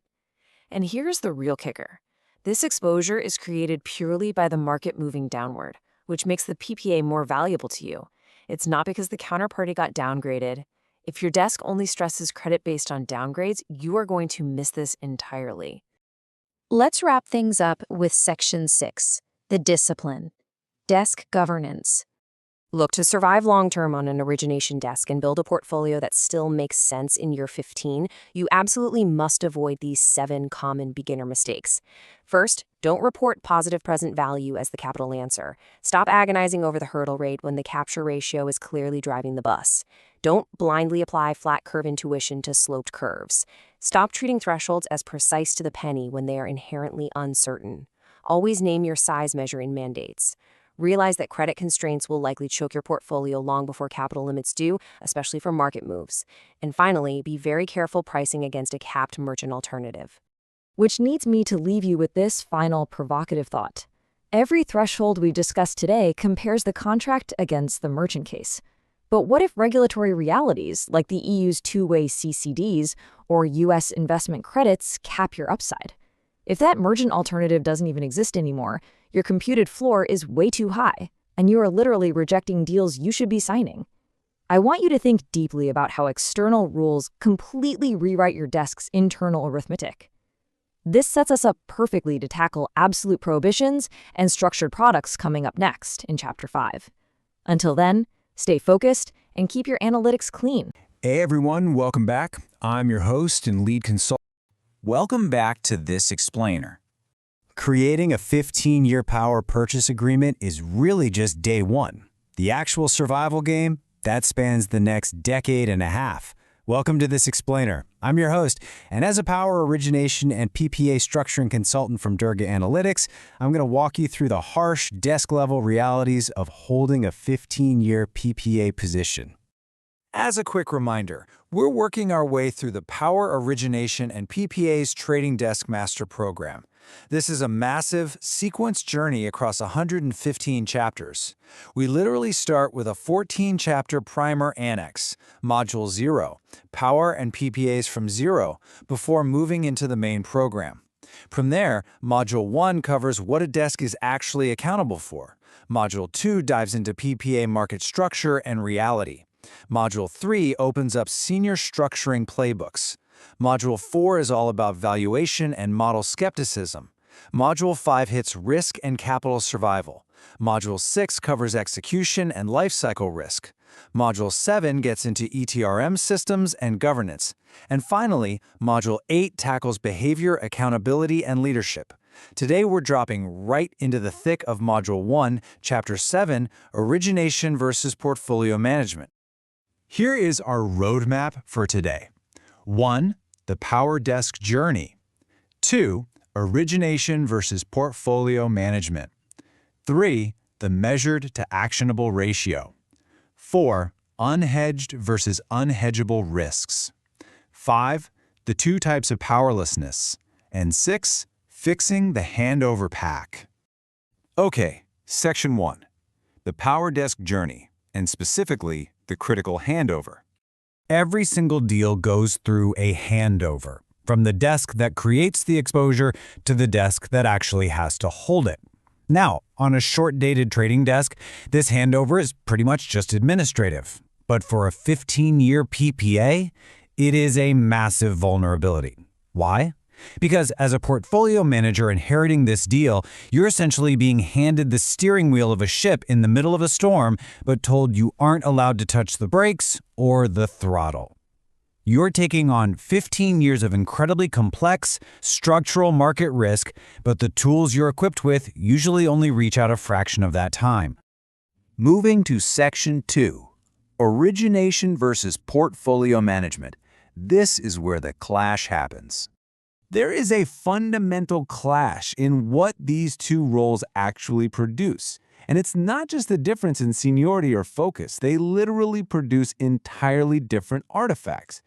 And here's the real kicker. This exposure is created purely by the market moving downward. which makes the PPA more valuable to you. It's not because the counterparty got downgraded. If your desk only stresses credit based on downgrades, you are going to miss this entirely. Let's wrap things up with Section 6, the discipline. Desk governance. Look, to survive long-term on an origination desk and build a portfolio that still makes sense in year 15, you absolutely must avoid these 7 common beginner mistakes. First, don't report positive present value as the capital answer. Stop agonizing over the hurdle rate when the capture ratio is clearly driving the bus. Don't blindly apply flat curve intuition to sloped curves. Stop treating thresholds as precise to the penny when they are inherently uncertain. Always name your size measure in mandates. Realize that credit constraints will likely choke your portfolio long before capital limits do, especially for market moves. And finally, be very careful pricing against a capped merchant alternative. Which leads me to leave you with this final provocative thought. Every threshold we discussed today compares the contract against the merchant case. But what if regulatory realities, like the EU's two-way CCDs or U.S. investment credits, cap your upside? If that merchant alternative doesn't even exist anymore, your computed floor is way too high, and you are literally rejecting deals you should be signing. I want you to think deeply about how external rules completely rewrite your desk's internal arithmetic. This sets us up perfectly to tackle absolute prohibitions and structured products coming up next in Chapter 5. Until then, stay focused and keep your analytics clean. Hey everyone, welcome back. I'm your host and lead consultant. Welcome back to this explainer. Creating a 15-year power purchase agreement is really just day one. The actual survival game, that spans the next decade and a half. Welcome to this explainer. I'm your host, and as a power origination and PPA structuring consultant from Durga Analytics, I'm going to walk you through the harsh desk-level realities of holding a 15-year PPA position. As a quick reminder, we're working our way through the Power Origination and PPAs Trading Desk Master Program. This is a massive, sequenced journey across 115 chapters. We literally start with a 14-chapter primer annex, Module 0, Power and PPAs from Zero, before moving into the main program. From there, Module 1 covers what a desk is actually accountable for. Module 2 dives into PPA market structure and reality. Module 3 opens up senior structuring playbooks. Module 4 is all about valuation and model skepticism. Module 5 hits risk and capital survival. Module 6 covers execution and lifecycle risk. Module 7 gets into ETRM systems and governance. And finally, Module 8 tackles behavior, accountability, and leadership. Today we're dropping right into the thick of Module 1, Chapter 7, Origination versus Portfolio Management. Here is our roadmap for today. 1. The Power Desk Journey. 2. Origination versus Portfolio Management. 3. The Measured to Actionable Ratio. 4. Unhedged versus unhedgeable risks. 5. The 2 types of powerlessness. And 6. Fixing the handover pack. Okay, Section 1. The Power Desk Journey, and specifically, the critical handover. Every single deal goes through a handover, from the desk that creates the exposure to the desk that actually has to hold it. Now, on a short-dated trading desk, this handover is pretty much just administrative. But for a 15-year PPA, it is a massive vulnerability. Why? Because as a portfolio manager inheriting this deal, you're essentially being handed the steering wheel of a ship in the middle of a storm, but told you aren't allowed to touch the brakes or the throttle. You're taking on 15 years of incredibly complex, structural market risk, but the tools you're equipped with usually only reach out a fraction of that time. Moving to Section 2, Origination versus Portfolio Management. This is where the clash happens. There is a fundamental clash in what these two roles actually produce. And it's not just the difference in seniority or focus. They literally produce entirely different artifacts.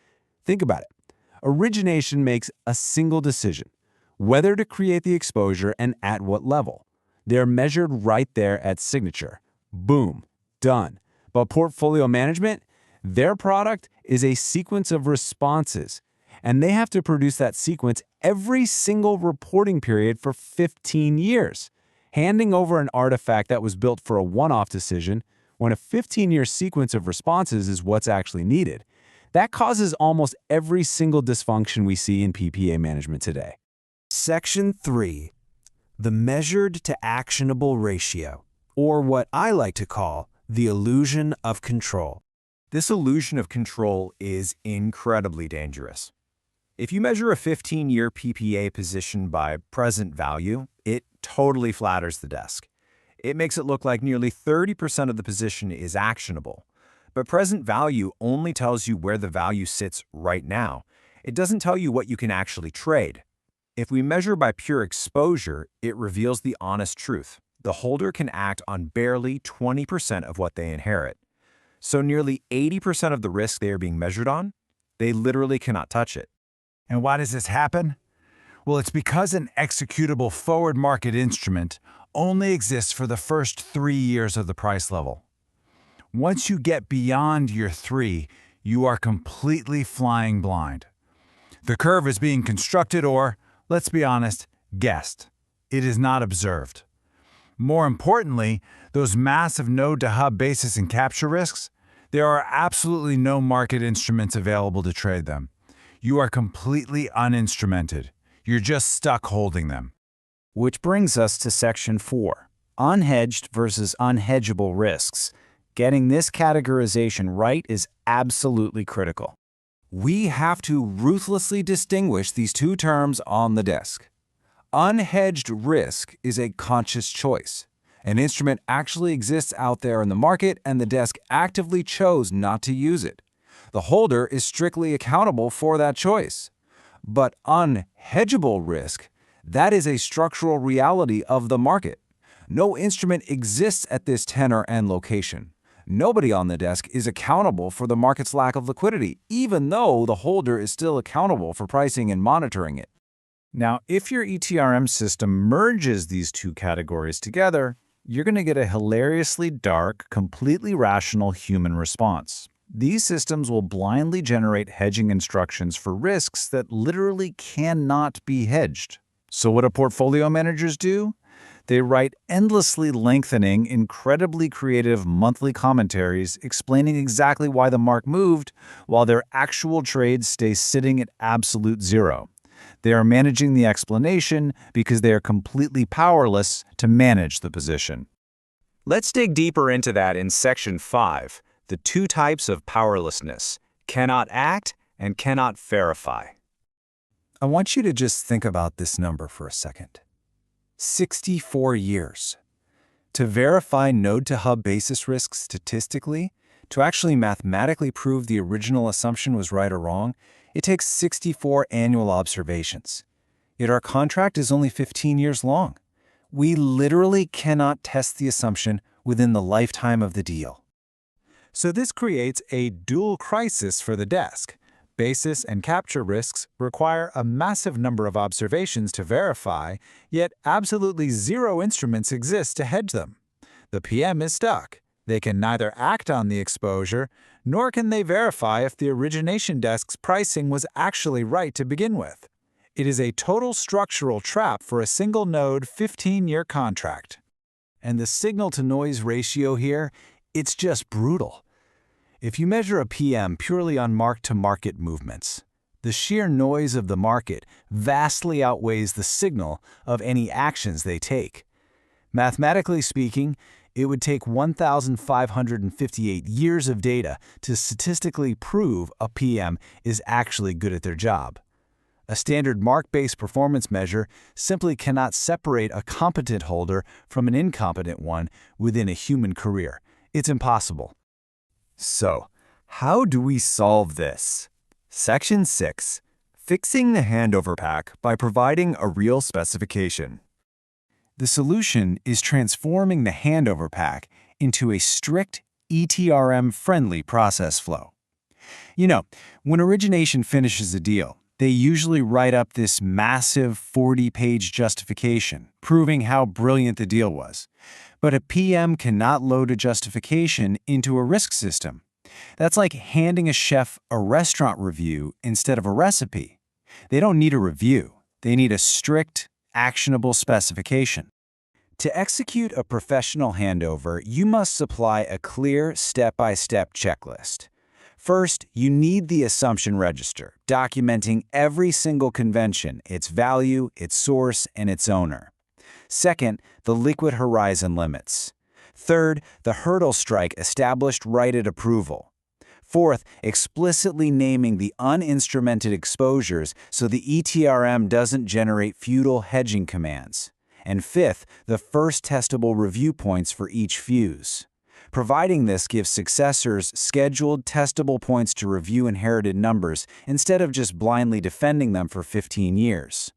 Think about it. Origination makes a single decision, whether to create the exposure and at what level. They're measured right there at signature. Boom, done. But portfolio management, their product is a sequence of responses. And they have to produce that sequence every single reporting period for 15 years. handing over an artifact that was built for a one-off decision when a 15-year sequence of responses is what's actually needed. That causes almost every single dysfunction we see in PPA management today. Section 3. The measured to actionable ratio, or what I like to call the illusion of control. This illusion of control is incredibly dangerous. If you measure a 15-year PPA position by present value, it totally flatters the desk. It makes it look like nearly 30% of the position is actionable. But present value only tells you where the value sits right now. It doesn't tell you what you can actually trade. If we measure by pure exposure, it reveals the honest truth. The holder can act on barely 20% of what they inherit. So nearly 80% of the risk they are being measured on, they literally cannot touch it. And why does this happen? Well, it's because an executable forward market instrument only exists for the first 3 years of the price level. Once you get beyond year 3, you are completely flying blind. The curve is being constructed or, let's be honest, guessed. It is not observed. More importantly, those massive node-to-hub basis and capture risks, there are absolutely no market instruments available to trade them. You are completely uninstrumented. You're just stuck holding them. Which brings us to Section 4, unhedged versus unhedgeable risks. Getting this categorization right is absolutely critical. We have to ruthlessly distinguish these two terms on the desk. Unhedged risk is a conscious choice. An instrument actually exists out there in the market and the desk actively chose not to use it. The holder is strictly accountable for that choice. But unhedgeable risk, that is a structural reality of the market. No instrument exists at this tenor and location. Nobody on the desk is accountable for the market's lack of liquidity, even though the holder is still accountable for pricing and monitoring it. Now, if your ETRM system merges these two categories together, you're going to get a hilariously dark, completely rational human response. These systems will blindly generate hedging instructions for risks that literally cannot be hedged. So what do portfolio managers do? They write endlessly lengthening, incredibly creative monthly commentaries explaining exactly why the mark moved, while their actual trades stay sitting at absolute zero. They are managing the explanation because they are completely powerless to manage the position. Let's dig deeper into that in Section 5, the two types of powerlessness, cannot act and cannot verify. I want you to just think about this number for a second. 64 years. To verify node-to-hub basis risk statistically, to actually mathematically prove the original assumption was right or wrong, it takes 64 annual observations. Yet our contract is only 15 years long. We literally cannot test the assumption within the lifetime of the deal. So this creates a dual crisis for the desk. Basis and capture risks require a massive number of observations to verify, yet absolutely zero instruments exist to hedge them. The PM is stuck. They can neither act on the exposure, nor can they verify if the origination desk's pricing was actually right to begin with. It is a total structural trap for a single node 15-year contract. And the signal-to-noise ratio here, it's just brutal. If you measure a PM purely on mark-to-market movements, the sheer noise of the market vastly outweighs the signal of any actions they take. Mathematically speaking, it would take 1,558 years of data to statistically prove a PM is actually good at their job. A standard mark-based performance measure simply cannot separate a competent holder from an incompetent one within a human career. It's impossible. So, how do we solve this? Section 6. Fixing the handover pack by providing a real specification. The solution is transforming the handover pack into a strict ETRM-friendly process flow. You know, when Origination finishes a deal, they usually write up this massive 40-page justification, proving how brilliant the deal was. But a PM cannot load a justification into a risk system. That's like handing a chef a restaurant review instead of a recipe. They don't need a review. They need a strict, actionable specification. To execute a professional handover, you must supply a clear step-by-step checklist. First, you need the assumption register, documenting every single convention, its value, its source, and its owner. Second, the liquid horizon limits. Third, the hurdle strike established right at approval. Fourth, explicitly naming the uninstrumented exposures so the ETRM doesn't generate futile hedging commands. And fifth, the first testable review points for each fuse. Providing this gives successors scheduled, testable points to review inherited numbers instead of just blindly defending them for 15 years.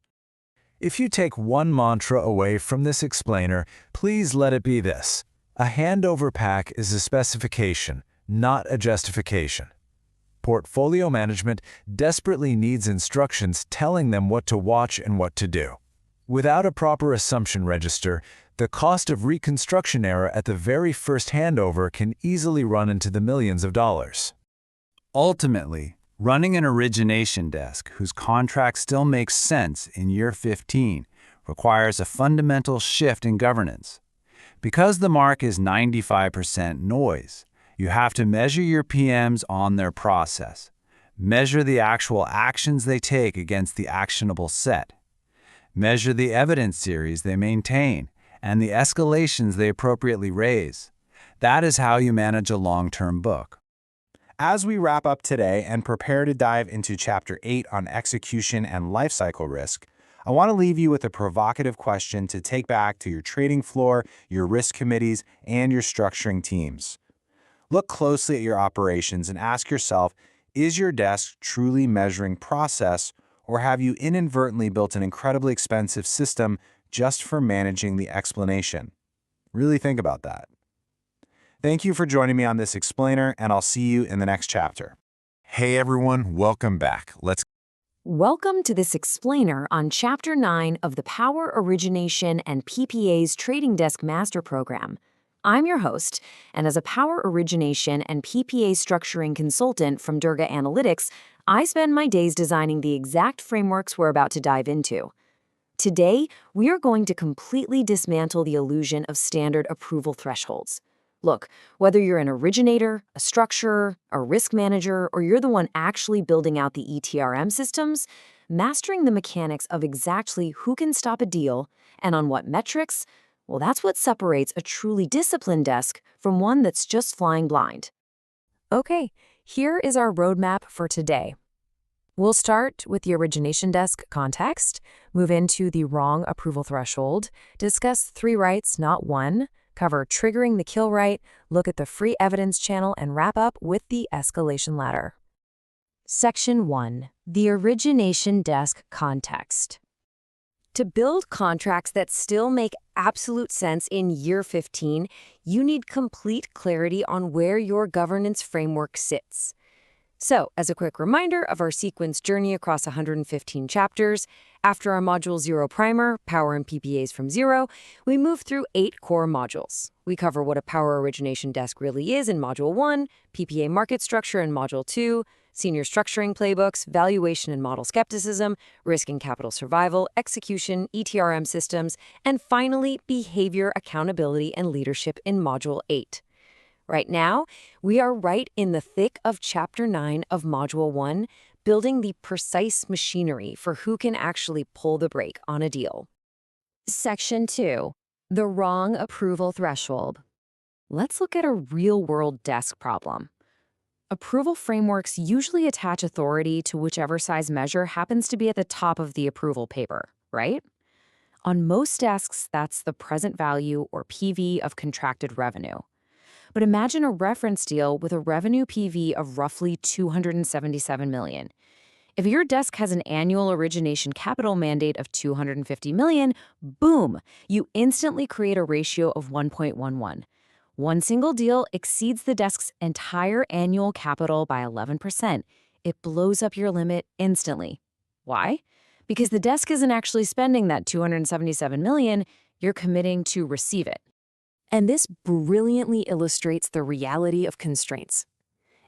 If you take one mantra away from this explainer, please let it be this. A handover pack is a specification, not a justification. Portfolio management desperately needs instructions telling them what to watch and what to do. Without a proper assumption register, the cost of reconstruction error at the very first handover can easily run into the millions of dollars. Ultimately, running an origination desk whose contract still makes sense in year 15 requires a fundamental shift in governance. Because the mark is 95% noise, you have to measure your PMs on their process, measure the actual actions they take against the actionable set, measure the evidence series they maintain, and the escalations they appropriately raise. That is how you manage a long-term book. As we wrap up today and prepare to dive into Chapter 8 on execution and lifecycle risk, I want to leave you with a provocative question to take back to your trading floor, your risk committees, and your structuring teams. Look closely at your operations and ask yourself, is your desk truly measuring process, or have you inadvertently built an incredibly expensive system just for managing the explanation? Really think about that. Thank you for joining me on this explainer, and I'll see you in the next chapter. Hey everyone, welcome back. Welcome to this explainer on Chapter 9 of the Power Origination and PPAs Trading Desk Master Program. I'm your host, and as a Power Origination and PPA structuring consultant from Durga Analytics, I spend my days designing the exact frameworks we're about to dive into. Today, we are going to completely dismantle the illusion of standard approval thresholds. Look, whether you're an originator, a structurer, a risk manager, or you're the one actually building out the ETRM systems, mastering the mechanics of exactly who can stop a deal and on what metrics, well, that's what separates a truly disciplined desk from one that's just flying blind. Okay, here is our roadmap for today. We'll start with the origination desk context, move into the wrong approval threshold, discuss 3 rights, not 1, cover triggering the kill right, look at the free evidence channel, and wrap up with the escalation ladder. Section 1. The origination desk context. To build contracts that still make absolute sense in year 15, you need complete clarity on where your governance framework sits. So, as a quick reminder of our sequence journey across 115 chapters, after our Module 0 primer, Power and PPAs from Zero, we move through 8 core modules. We cover what a Power Origination Desk really is in Module 1, PPA market structure in Module 2, senior structuring playbooks, valuation and model skepticism, risk and capital survival, execution, ETRM systems, and finally, behavior, accountability, and leadership in Module 8. Right now, we are right in the thick of Chapter 9 of Module 1, building the precise machinery for who can actually pull the brake on a deal. Section 2. The wrong approval threshold. Let's look at a real-world desk problem. Approval frameworks usually attach authority to whichever size measure happens to be at the top of the approval paper, right? On most desks, that's the present value, or PV, of contracted revenue. But imagine a reference deal with a revenue PV of roughly $277 million. If your desk has an annual origination capital mandate of $250 million, boom, you instantly create a ratio of 1.11. One single deal exceeds the desk's entire annual capital by 11%. It blows up your limit instantly. Why? Because the desk isn't actually spending that $277 million, you're committing to receive it. And this brilliantly illustrates the reality of constraints.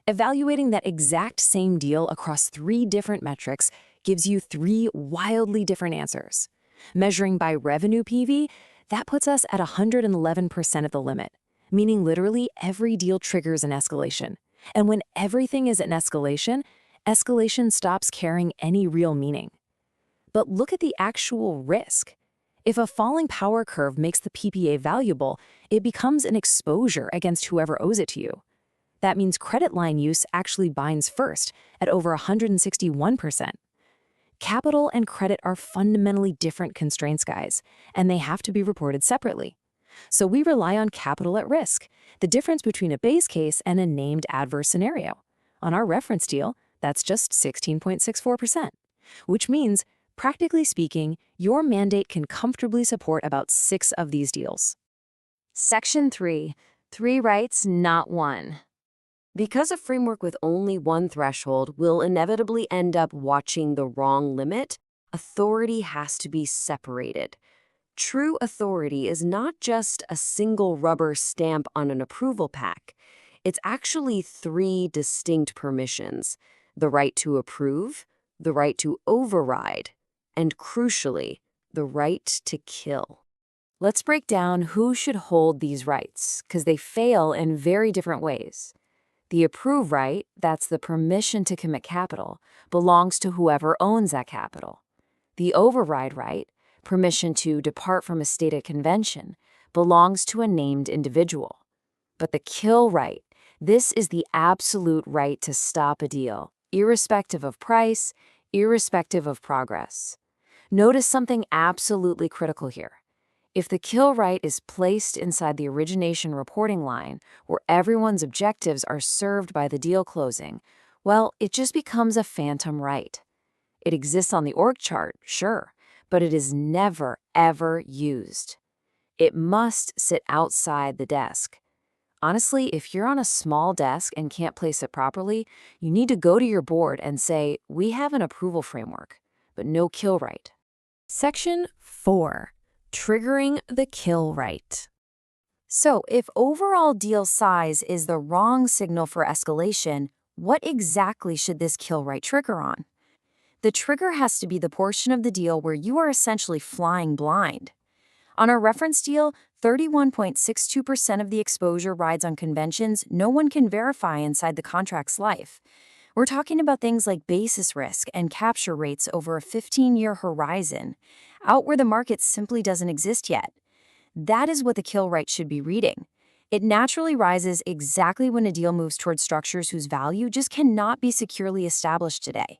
Evaluating that exact same deal across 3 different metrics gives you 3 wildly different answers. Measuring by revenue PV, That puts us at 111% of the limit, meaning literally every deal triggers an escalation. And when everything is an escalation, escalation stops carrying any real meaning. But look at the actual risk. If a falling power curve makes the PPA valuable, it becomes an exposure against whoever owes it to you. That means credit line use actually binds first at over 161%. Capital and credit are fundamentally different constraints, guys, and they have to be reported separately. So we rely on capital at risk, the difference between a base case and a named adverse scenario. On our reference deal, that's just 16.64%, which means, practically speaking, your mandate can comfortably support about 6 of these deals. Section 3. 3 rights, not 1. Because a framework with only one threshold will inevitably end up watching the wrong limit, authority has to be separated. True authority is not just a single rubber stamp on an approval pack. It's actually 3 distinct permissions: the right to approve, the right to override, and crucially, the right to kill. Let's break down who should hold these rights, because they fail in very different ways. The approve right, that's the permission to commit capital, belongs to whoever owns that capital. The override right, permission to depart from a stated convention, belongs to a named individual. But the kill right, this is the absolute right to stop a deal, irrespective of price, irrespective of progress. Notice something absolutely critical here. If the kill right is placed inside the origination reporting line, where everyone's objectives are served by the deal closing, well, it just becomes a phantom right. It exists on the org chart, sure, but it is never, ever used. It must sit outside the desk. Honestly, if you're on a small desk and can't place it properly, you need to go to your board and say, we have an approval framework, but no kill right. Section 4. Triggering the kill right. So, if overall deal size is the wrong signal for escalation, what exactly should this kill right trigger on? The trigger has to be the portion of the deal where you are essentially flying blind. On our reference deal, 31.62% of the exposure rides on conventions no one can verify inside the contract's life. We're talking about things like basis risk and capture rates over a 15-year horizon, out where the market simply doesn't exist yet. That is what the kill right should be reading. It naturally rises exactly when a deal moves towards structures whose value just cannot be securely established today.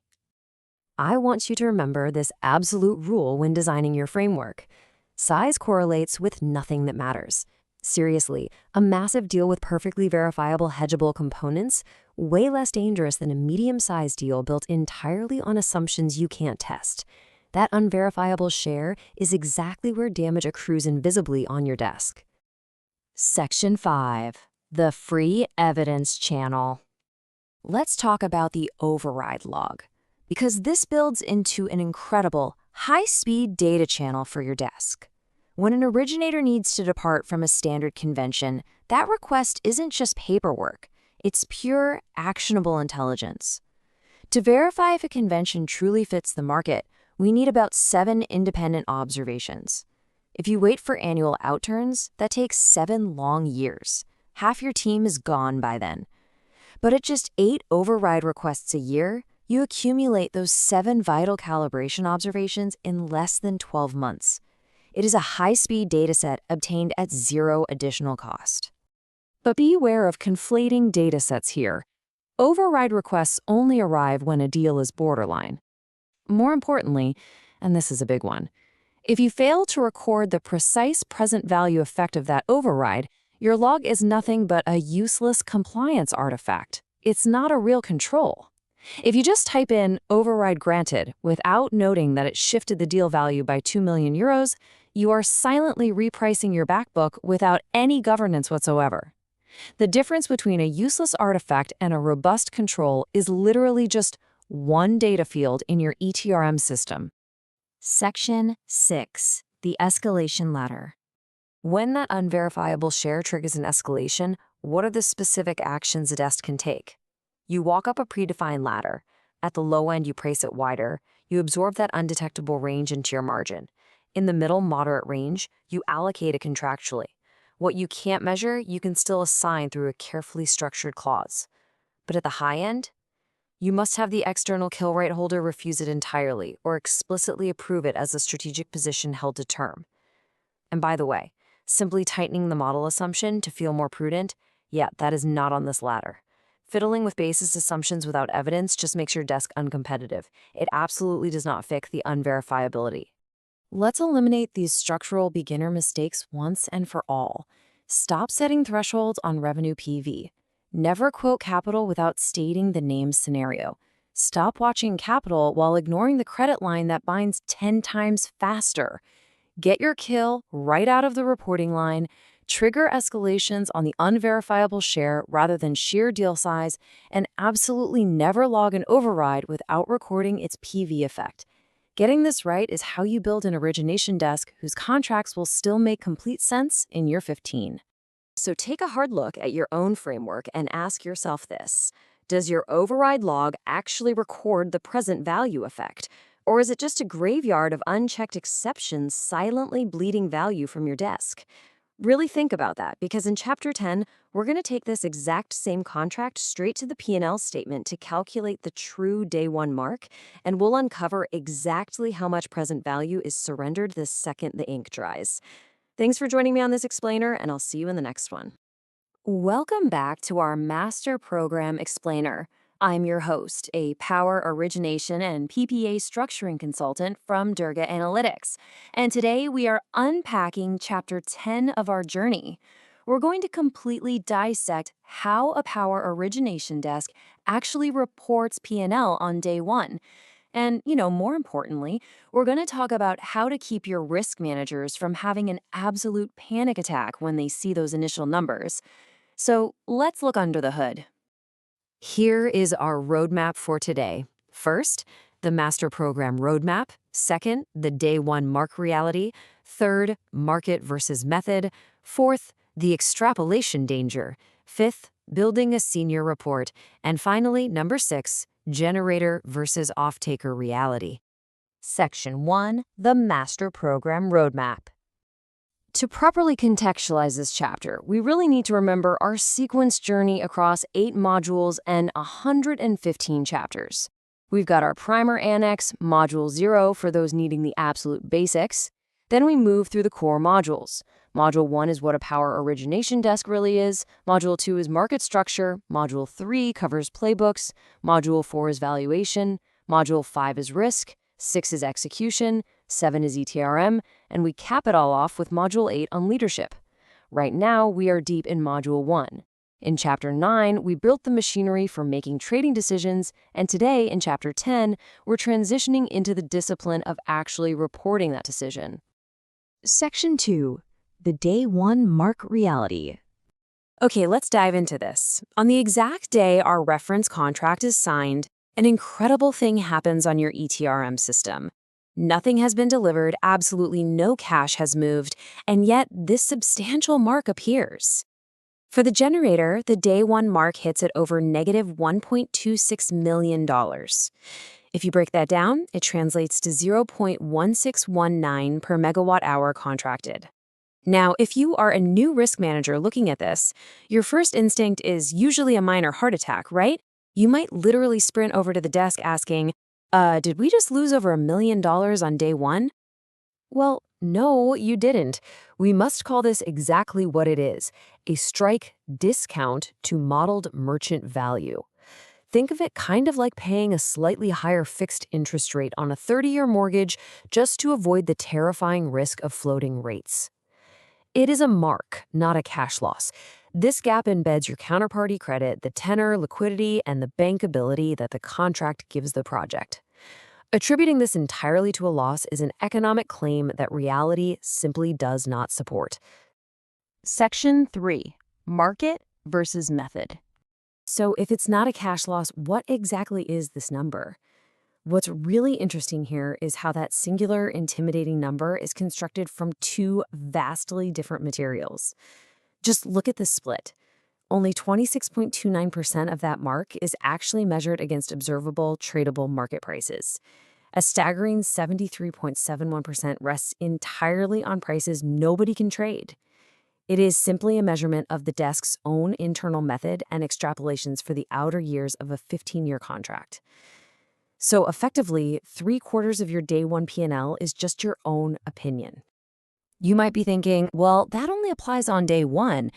I want you to remember this absolute rule when designing your framework. Size correlates with nothing that matters. Seriously, a massive deal with perfectly verifiable hedgeable components, way less dangerous than a medium-sized deal built entirely on assumptions you can't test. That unverifiable share is exactly where damage accrues invisibly on your desk. Section 5. The free evidence channel. Let's talk about the override log, because this builds into an incredible, high-speed data channel for your desk. When an originator needs to depart from a standard convention, that request isn't just paperwork. It's pure, actionable intelligence. To verify if a convention truly fits the market, we need about 7 independent observations. If you wait for annual outturns, that takes 7 long years. Half your team is gone by then. But at just 8 override requests a year, you accumulate those 7 vital calibration observations in less than 12 months. It is a high-speed dataset obtained at 0 additional cost. But be aware of conflating datasets here. Override requests only arrive when a deal is borderline. More importantly, and this is a big one, if you fail to record the precise present value effect of that override, your log is nothing but a useless compliance artifact. It's not a real control. If you just type in override granted without noting that it shifted the deal value by 2 million euros, you are silently repricing your backbook without any governance whatsoever. The difference between a useless artifact and a robust control is literally just one data field in your ETRM system. Section 6. The escalation ladder. When that unverifiable share triggers an escalation, what are the specific actions a desk can take? You walk up a predefined ladder. At the low end, you price it wider. You absorb that undetectable range into your margin. In the middle moderate range, you allocate it contractually. What you can't measure, you can still assign through a carefully structured clause. But at the high end, you must have the external kill right holder refuse it entirely or explicitly approve it as a strategic position held to term. And by the way, simply tightening the model assumption to feel more prudent, yeah, that is not on this ladder. Fiddling with basis assumptions without evidence just makes your desk uncompetitive. It absolutely does not fix the unverifiability. Let's eliminate these structural beginner mistakes once and for all. Stop setting thresholds on revenue PV. Never quote capital without stating the named scenario. Stop watching capital while ignoring the credit line that binds 10 times faster. Get your kill right out of the reporting line, trigger escalations on the unverifiable share rather than sheer deal size, and absolutely never log an override without recording its PV effect. Getting this right is how you build an origination desk whose contracts will still make complete sense in year 15. So take a hard look at your own framework and ask yourself this. Does your override log actually record the present value effect? Or is it just a graveyard of unchecked exceptions silently bleeding value from your desk? Really think about that, because in Chapter 10, we're going to take this exact same contract straight to the P&L statement to calculate the true day one mark, and we'll uncover exactly how much present value is surrendered the second the ink dries. Thanks for joining me on this explainer, and I'll see you in the next one. Welcome back to our Master Program Explainer. I'm your host, a Power Origination and PPA Structuring Consultant from Durga Analytics, and today we are unpacking Chapter 10 of our journey. We're going to completely dissect how a Power Origination desk actually reports P&L on day one. And, more importantly, we're going to talk about how to keep your risk managers from having an absolute panic attack when they see those initial numbers. So let's look under the hood. Here is our roadmap for today. First, the master program roadmap. Second, the day one mark reality. Third, market versus method. Fourth, the extrapolation danger. Fifth, building a senior report. And finally, number 6, generator versus off-taker reality. Section 1, the master program roadmap. To properly contextualize this chapter, we really need to remember our sequence journey across 8 modules and 115 chapters. We've got our primer annex, Module 0 for those needing the absolute basics. Then we move through the core modules. Module 1 is what a Power Origination desk really is. Module 2 is market structure. Module 3 covers playbooks. Module 4 is valuation. Module 5 is risk. 6 is execution. 7 is ETRM. And we cap it all off with Module 8 on leadership. Right now, we are deep in Module 1. In Chapter 9, we built the machinery for making trading decisions, and today, in Chapter 10, we're transitioning into the discipline of actually reporting that decision. Section 2, the Day 1 Mark Reality. Okay, let's dive into this. On the exact day our reference contract is signed, an incredible thing happens on your ETRM system. Nothing has been delivered, absolutely no cash has moved, and yet this substantial mark appears. For the generator, the day 1 mark hits at over negative $1.26 million. If you break that down, it translates to 0.1619 per megawatt hour contracted. Now, if you are a new risk manager looking at this, your first instinct is usually a minor heart attack, right? You might literally sprint over to the desk asking, did we just lose over $1 million on day 1? Well, no, you didn't. We must call this exactly what it is, a strike discount to modeled merchant value. Think of it kind of like paying a slightly higher fixed interest rate on a 30-year mortgage just to avoid the terrifying risk of floating rates. It is a mark, not a cash loss. This gap embeds your counterparty credit, the tenor, liquidity, and the bankability that the contract gives the project. Attributing this entirely to a loss is an economic claim that reality simply does not support. Section 3, Market versus Method. So if it's not a cash loss, what exactly is this number? What's really interesting here is how that singular, intimidating number is constructed from 2 vastly different materials. Just look at this split. Only 26.29% of that mark is actually measured against observable, tradable market prices. A staggering 73.71% rests entirely on prices nobody can trade. It is simply a measurement of the desk's own internal method and extrapolations for the outer years of a 15-year contract. So effectively, 3/4 of your day one P&L is just your own opinion. You might be thinking, well, that only applies on day one,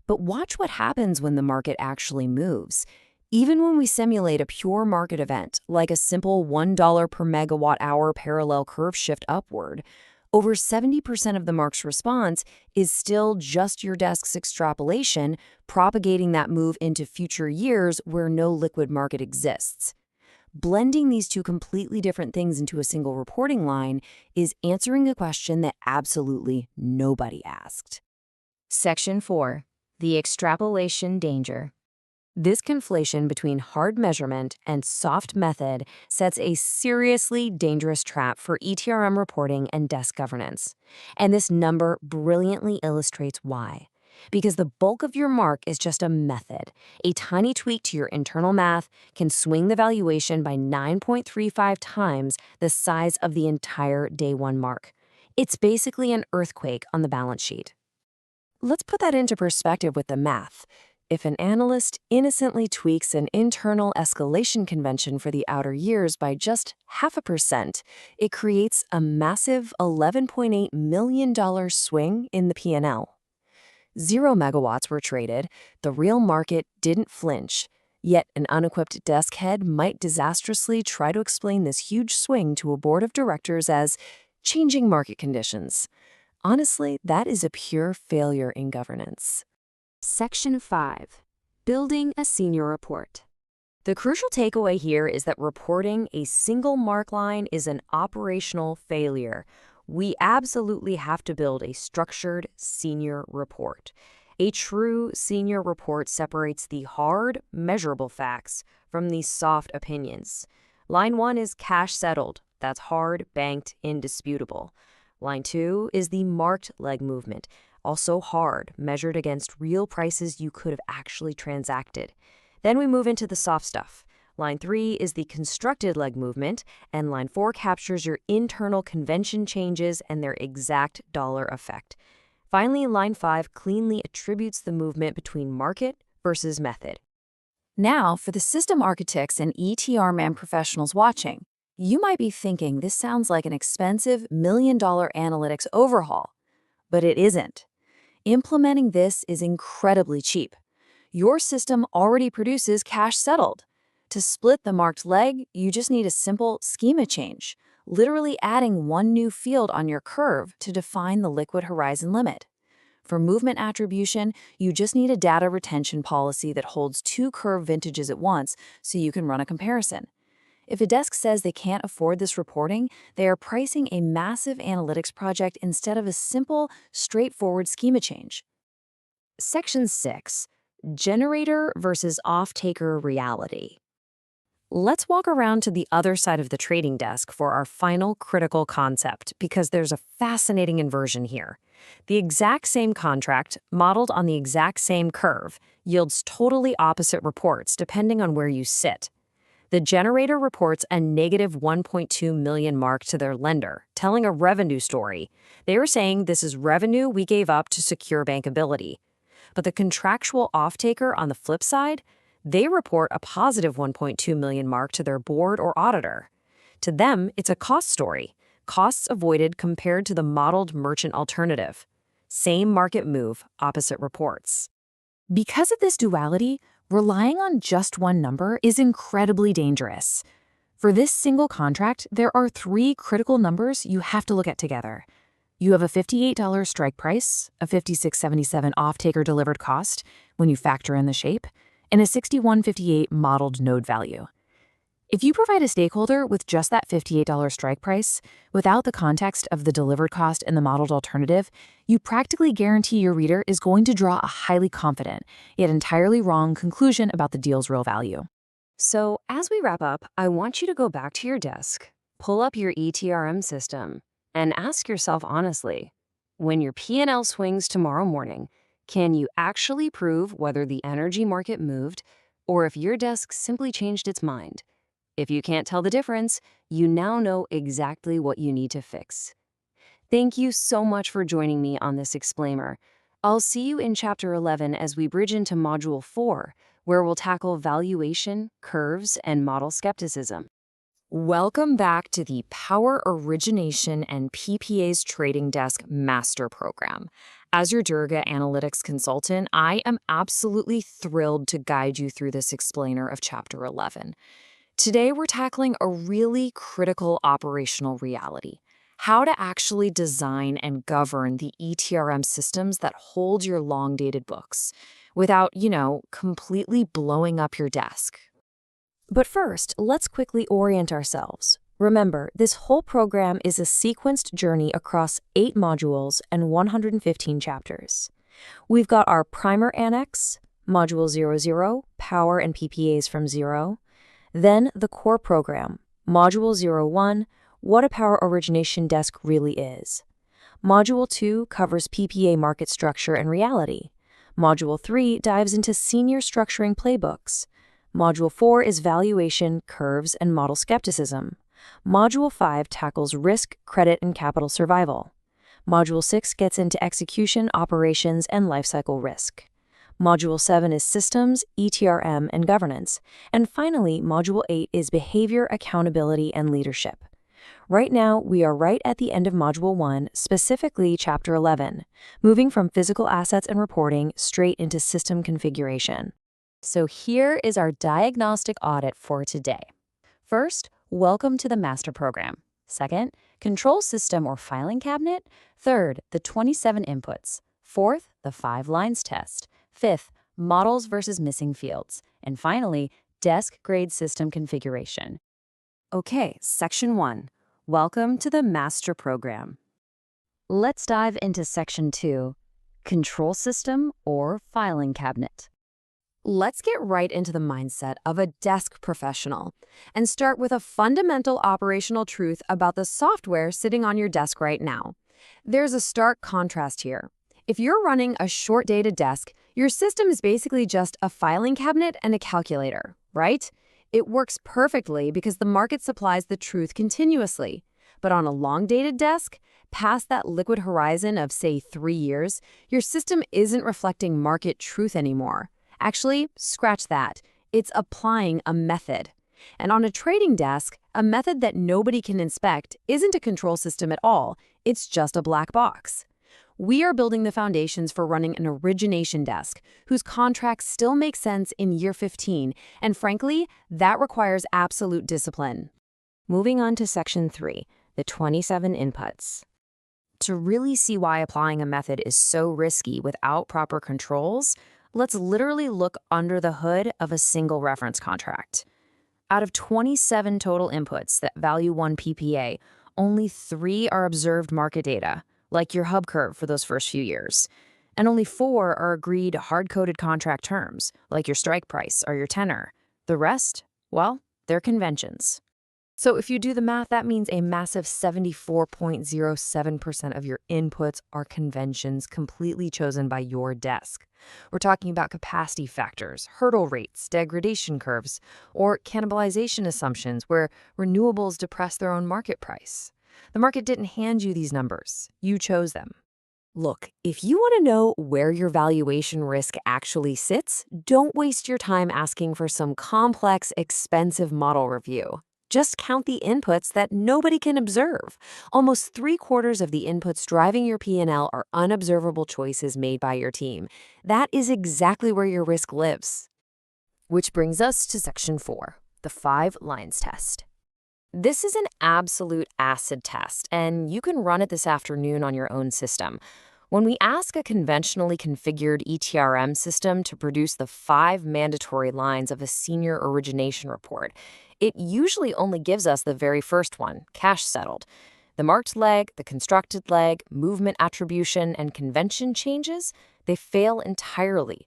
but watch what happens when the market actually moves. Even when we simulate a pure market event, like a simple $1 per megawatt hour parallel curve shift upward, over 70% of the market's response is still just your desk's extrapolation, propagating that move into future years where no liquid market exists. Blending these two completely different things into a single reporting line is answering a question that absolutely nobody asked. Section 4. The extrapolation danger. This conflation between hard measurement and soft method sets a seriously dangerous trap for ETRM reporting and desk governance. And this number brilliantly illustrates why. Because the bulk of your mark is just a method. A tiny tweak to your internal math can swing the valuation by 9.35 times the size of the entire day one mark. It's basically an earthquake on the balance sheet. Let's put that into perspective with the math. If an analyst innocently tweaks an internal escalation convention for the outer years by just 0.5%, it creates a massive $11.8 million swing in the P&L. 0 megawatts were traded, the real market didn't flinch, yet an unequipped desk head might disastrously try to explain this huge swing to a board of directors as changing market conditions. Honestly, that is a pure failure in governance. Section 5. Building a senior report. The crucial takeaway here is that reporting a single mark line is an operational failure. We absolutely have to build a structured senior report. A true senior report separates the hard, measurable facts from the soft opinions. Line 1 is cash settled. That's hard, banked, indisputable. Line 2 is the marked leg movement. Also hard, measured against real prices you could have actually transacted. Then we move into the soft stuff. Line 3 is the constructed leg movement, and line 4 captures your internal convention changes and their exact dollar effect. Finally, line 5 cleanly attributes the movement between market versus method. Now, for the system architects and ETRM professionals watching, you might be thinking this sounds like an expensive million-dollar analytics overhaul, but it isn't. Implementing this is incredibly cheap. Your system already produces cash settled. To split the marked leg, you just need a simple schema change, literally adding one new field on your curve to define the liquid horizon limit. For movement attribution, you just need a data retention policy that holds 2 curve vintages at once so you can run a comparison. If a desk says they can't afford this reporting, they are pricing a massive analytics project instead of a simple, straightforward schema change. Section 6. Generator versus off-taker reality. Let's walk around to the other side of the trading desk for our final critical concept, because there's a fascinating inversion here. The exact same contract, modeled on the exact same curve, yields totally opposite reports depending on where you sit. The generator reports a negative 1.2 million mark to their lender, telling a revenue story. They are saying this is revenue we gave up to secure bankability. But the contractual off-taker on the flip side, they report a positive 1.2 million mark to their board or auditor. To them, it's a cost story, costs avoided compared to the modeled merchant alternative. Same market move, opposite reports. Because of this duality, relying on just one number is incredibly dangerous. For this single contract, there are 3 critical numbers you have to look at together. You have a $58 strike price, a $56.77 off-taker delivered cost when you factor in the shape, and a $61.58 modeled node value. If you provide a stakeholder with just that $58 strike price, without the context of the delivered cost and the modeled alternative, you practically guarantee your reader is going to draw a highly confident, yet entirely wrong conclusion about the deal's real value. So, as we wrap up, I want you to go back to your desk, pull up your ETRM system, and ask yourself honestly, when your P&L swings tomorrow morning, can you actually prove whether the energy market moved or if your desk simply changed its mind? If you can't tell the difference, you now know exactly what you need to fix. Thank you so much for joining me on this explainer. I'll see you in Chapter 11 as we bridge into Module 4, where we'll tackle valuation, curves, and model skepticism. Welcome back to the Power Origination and PPAs Trading Desk Master Program. As your Durga Analytics consultant, I am absolutely thrilled to guide you through this explainer of Chapter 11. Today, we're tackling a really critical operational reality: how to actually design and govern the ETRM systems that hold your long-dated books without, completely blowing up your desk. But first, let's quickly orient ourselves. Remember, this whole program is a sequenced journey across 8 modules and 115 chapters. We've got our Primer Annex, Module 00, Power and PPAs from Zero, then the core program, Module 01, What a Power Origination Desk Really Is. Module 2 covers PPA market structure and reality. Module 3 dives into senior structuring playbooks. Module 4 is valuation, curves, and model skepticism. Module 5 tackles risk, credit, and capital survival. Module 6 gets into execution, operations, and lifecycle risk. Module 7 is systems, ETRM, and governance. And finally, Module 8 is behavior, accountability, and leadership. Right now, we are right at the end of Module 1, specifically Chapter 11, moving from physical assets and reporting straight into system configuration. So here is our diagnostic audit for today. First, welcome to the master program. Second, control system or filing cabinet. Third, the 27 inputs. Fourth, the 5 lines test. Fifth, models versus missing fields. And finally, desk grade system configuration. Okay, Section 1. Welcome to the master program. Let's dive into Section 2, control system or filing cabinet. Let's get right into the mindset of a desk professional and start with a fundamental operational truth about the software sitting on your desk right now. There's a stark contrast here. If you're running a short-dated desk, your system is basically just a filing cabinet and a calculator, right? It works perfectly because the market supplies the truth continuously. But on a long-dated desk, past that liquid horizon of, say, 3 years, your system isn't reflecting market truth anymore. Actually, scratch that. It's applying a method. And on a trading desk, a method that nobody can inspect isn't a control system at all. It's just a black box. We are building the foundations for running an origination desk whose contracts still make sense in year 15, and frankly, that requires absolute discipline. Moving on to Section 3, the 27 inputs. To really see why applying a method is so risky without proper controls, let's literally look under the hood of a single reference contract. Out of 27 total inputs that value 1 PPA, only 3 are observed market data, like your hub curve for those first few years. And only 4 are agreed hard-coded contract terms, like your strike price or your tenor. The rest, well, they're conventions. So if you do the math, that means a massive 74.07% of your inputs are conventions completely chosen by your desk. We're talking about capacity factors, hurdle rates, degradation curves, or cannibalization assumptions where renewables depress their own market price. The market didn't hand you these numbers. You chose them. Look, if you want to know where your valuation risk actually sits, don't waste your time asking for some complex, expensive model review. Just count the inputs that nobody can observe. Almost 3/4 of the inputs driving your P&L are unobservable choices made by your team. That is exactly where your risk lives. Which brings us to Section 4, the 5 lines test. This is an absolute acid test, and you can run it this afternoon on your own system. When we ask a conventionally configured ETRM system to produce the 5 mandatory lines of a senior origination report, it usually only gives us the very first one, cash settled. The marked leg, the constructed leg, movement attribution, and convention changes, they fail entirely.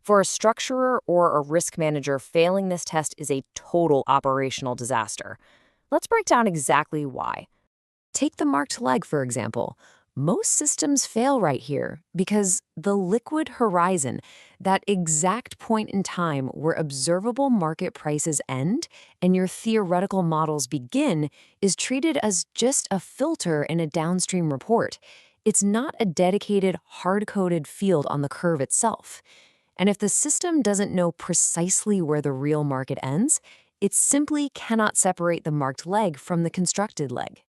For a structurer or a risk manager, failing this test is a total operational disaster. Let's break down exactly why. Take the marked leg, for example. Most systems fail right here because the liquid horizon, that exact point in time where observable market prices end and your theoretical models begin, is treated as just a filter in a downstream report. It's not a dedicated, hard-coded field on the curve itself. And if the system doesn't know precisely where the real market ends, it simply cannot separate the marked leg from the constructed leg.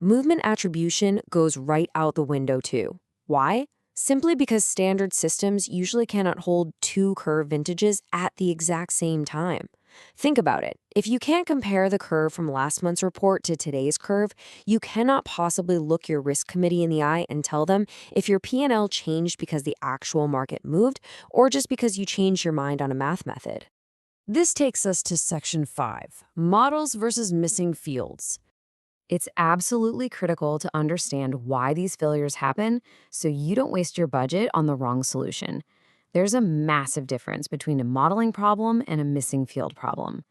Movement attribution goes right out the window too. Why? Simply because standard systems usually cannot hold two curve vintages at the exact same time. Think about it. If you can't compare the curve from last month's report to today's curve, you cannot possibly look your risk committee in the eye and tell them if your P&L changed because the actual market moved or just because you changed your mind on a math method. This takes us to Section 5, Models versus Missing Fields. It's absolutely critical to understand why these failures happen so you don't waste your budget on the wrong solution. There's a massive difference between a modeling problem and a missing field problem.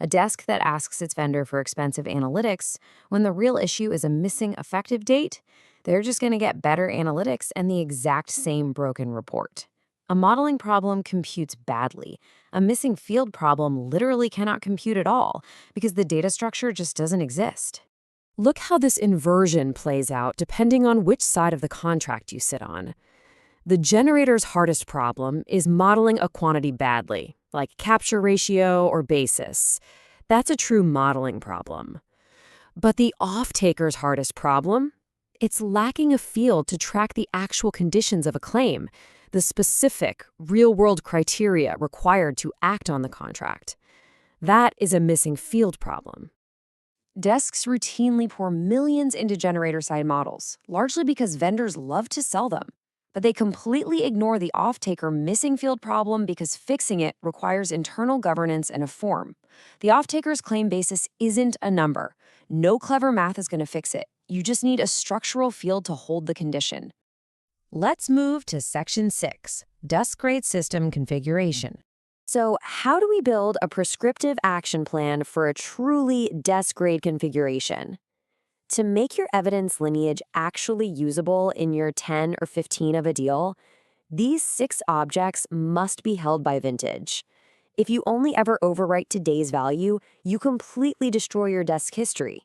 A desk that asks its vendor for expensive analytics when the real issue is a missing effective date, they're just going to get better analytics and the exact same broken report. A modeling problem computes badly. A missing field problem literally cannot compute at all because the data structure just doesn't exist. Look how this inversion plays out depending on which side of the contract you sit on. The generator's hardest problem is modeling a quantity badly, like capture ratio or basis. That's a true modeling problem. But the off-taker's hardest problem? It's lacking a field to track the actual conditions of a claim, the specific, real-world criteria required to act on the contract. That is a missing field problem. Desks routinely pour millions into generator-side models, largely because vendors love to sell them. But they completely ignore the off-taker missing field problem because fixing it requires internal governance and a form. The off-taker's claim basis isn't a number. No clever math is going to fix it. You just need a structural field to hold the condition. Let's move to Section 6, Desk-Grade System Configuration. So how do we build a prescriptive action plan for a truly desk-grade configuration? To make your evidence lineage actually usable in your 10 or 15 of a deal, these 6 objects must be held by vintage. If you only ever overwrite today's value, you completely destroy your desk history.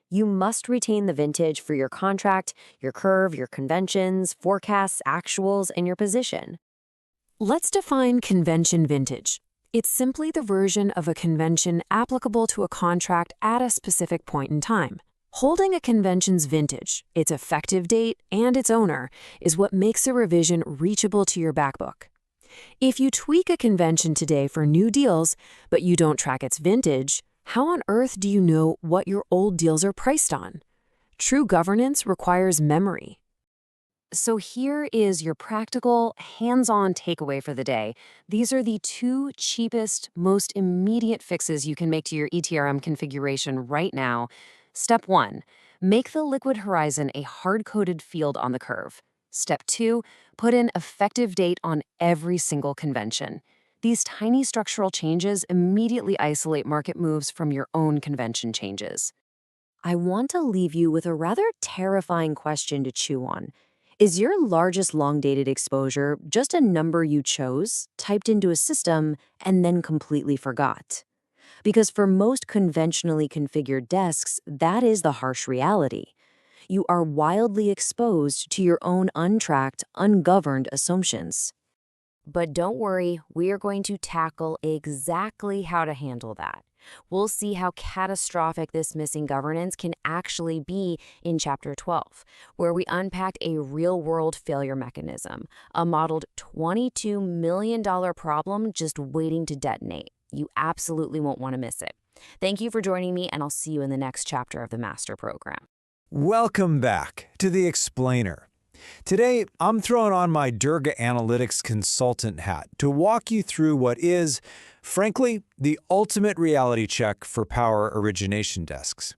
You must retain the vintage for your contract, your curve, your conventions, forecasts, actuals, and your position. Let's define convention vintage. It's simply the version of a convention applicable to a contract at a specific point in time. Holding a convention's vintage, its effective date, and its owner is what makes a revision reachable to your backbook. If you tweak a convention today for new deals, but you don't track its vintage, how on earth do you know what your old deals are priced on? True governance requires memory. So here is your practical, hands-on takeaway for the day. These are the 2 cheapest, most immediate fixes you can make to your ETRM configuration right now. Step 1, make the liquid horizon a hard-coded field on the curve. Step 2, put an effective date on every single convention. These tiny structural changes immediately isolate market moves from your own convention changes. I want to leave you with a rather terrifying question to chew on. Is your largest long-dated exposure just a number you chose, typed into a system, and then completely forgot? Because for most conventionally configured desks, that is the harsh reality. You are wildly exposed to your own untracked, ungoverned assumptions. But don't worry, we are going to tackle exactly how to handle that. We'll see how catastrophic this missing governance can actually be in Chapter 12, where we unpacked a real-world failure mechanism, a modeled $22 million problem just waiting to detonate. You absolutely won't want to miss it. Thank you for joining me, and I'll see you in the next chapter of the Master Program. Welcome back to The Explainer. Today, I'm throwing on my Durga Analytics consultant hat to walk you through what is, frankly, the ultimate reality check for power origination desks.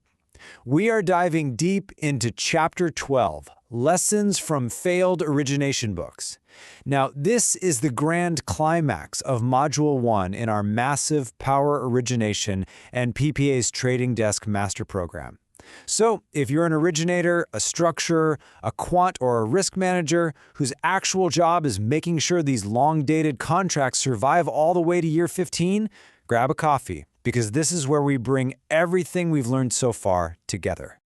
We are diving deep into Chapter 12, Lessons from Failed Origination Books. Now, this is the grand climax of Module 1 in our massive Power Origination and PPAs Trading Desk Master Program. So, if you're an originator, a structurer, a quant, or a risk manager whose actual job is making sure these long-dated contracts survive all the way to year 15, grab a coffee, because this is where we bring everything we've learned so far together.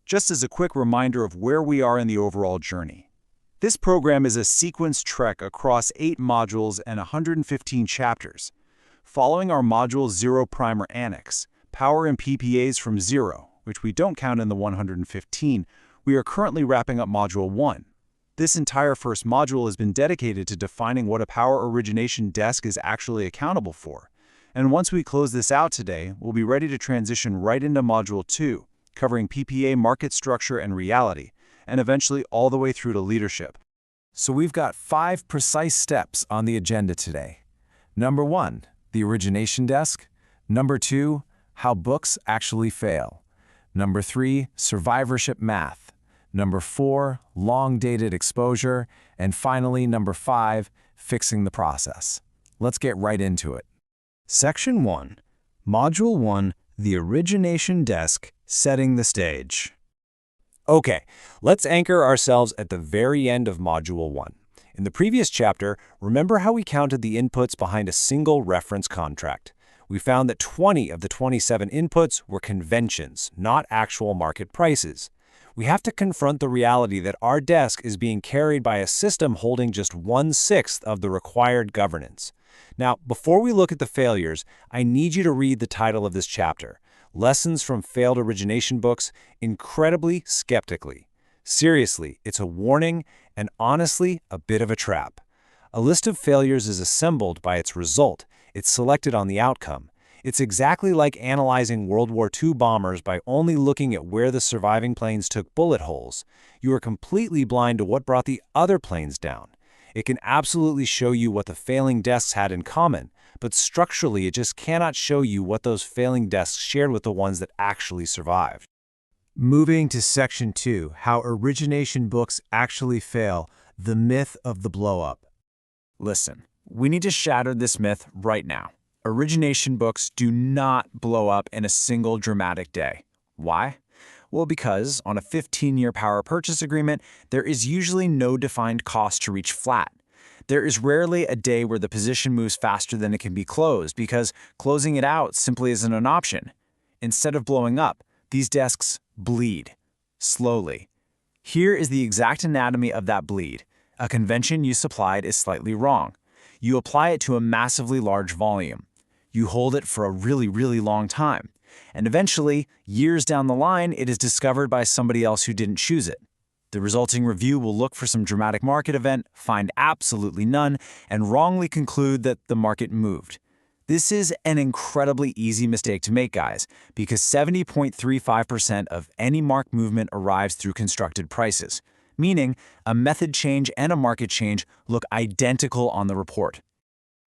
Just as a quick reminder of where we are in the overall journey. This program is a sequenced trek across 8 modules and 115 chapters. Following our Module 0 Primer Annex, Power and PPAs from 0, which we don't count in the 115, we are currently wrapping up Module 1. This entire first module has been dedicated to defining what a power origination desk is actually accountable for. And once we close this out today, we'll be ready to transition right into Module 2, covering PPA market structure and reality, and eventually all the way through to leadership. So we've got 5 precise steps on the agenda today. Number 1, the origination desk. Number 2, how books actually fail. Number 3, survivorship math. Number 4, long-dated exposure. And finally, number 5, fixing the process. Let's get right into it. Section 1, Module 1, the origination desk, setting the stage. Okay, let's anchor ourselves at the very end of Module 1. In the previous chapter, remember how we counted the inputs behind a single reference contract. We found that 20 of the 27 inputs were conventions, not actual market prices. We have to confront the reality that our desk is being carried by a system holding just 1/6 of the required governance. Now, before we look at the failures, I need you to read the title of this chapter, Lessons from Failed Origination Books, incredibly skeptically. Seriously, it's a warning and honestly a bit of a trap. A list of failures is assembled by its result. It's selected on the outcome. It's exactly like analyzing World War II bombers by only looking at where the surviving planes took bullet holes. You are completely blind to what brought the other planes down. It can absolutely show you what the failing desks had in common, but structurally it just cannot show you what those failing desks shared with the ones that actually survived. Moving to Section 2, how origination books actually fail, the myth of the blow-up. Listen, we need to shatter this myth right now. Origination books do not blow up in a single dramatic day. Why? Well, because on a 15-year power purchase agreement, there is usually no defined cost to reach flat. There is rarely a day where the position moves faster than it can be closed because closing it out simply isn't an option. Instead of blowing up, these desks bleed, slowly. Here is the exact anatomy of that bleed. A convention you supplied is slightly wrong. You apply it to a massively large volume. You hold it for a really, really long time. And eventually, years down the line, it is discovered by somebody else who didn't choose it. The resulting review will look for some dramatic market event, find absolutely none, and wrongly conclude that the market moved. This is an incredibly easy mistake to make, guys, because 70.35% of any mark movement arrives through constructed prices, meaning a method change and a market change look identical on the report.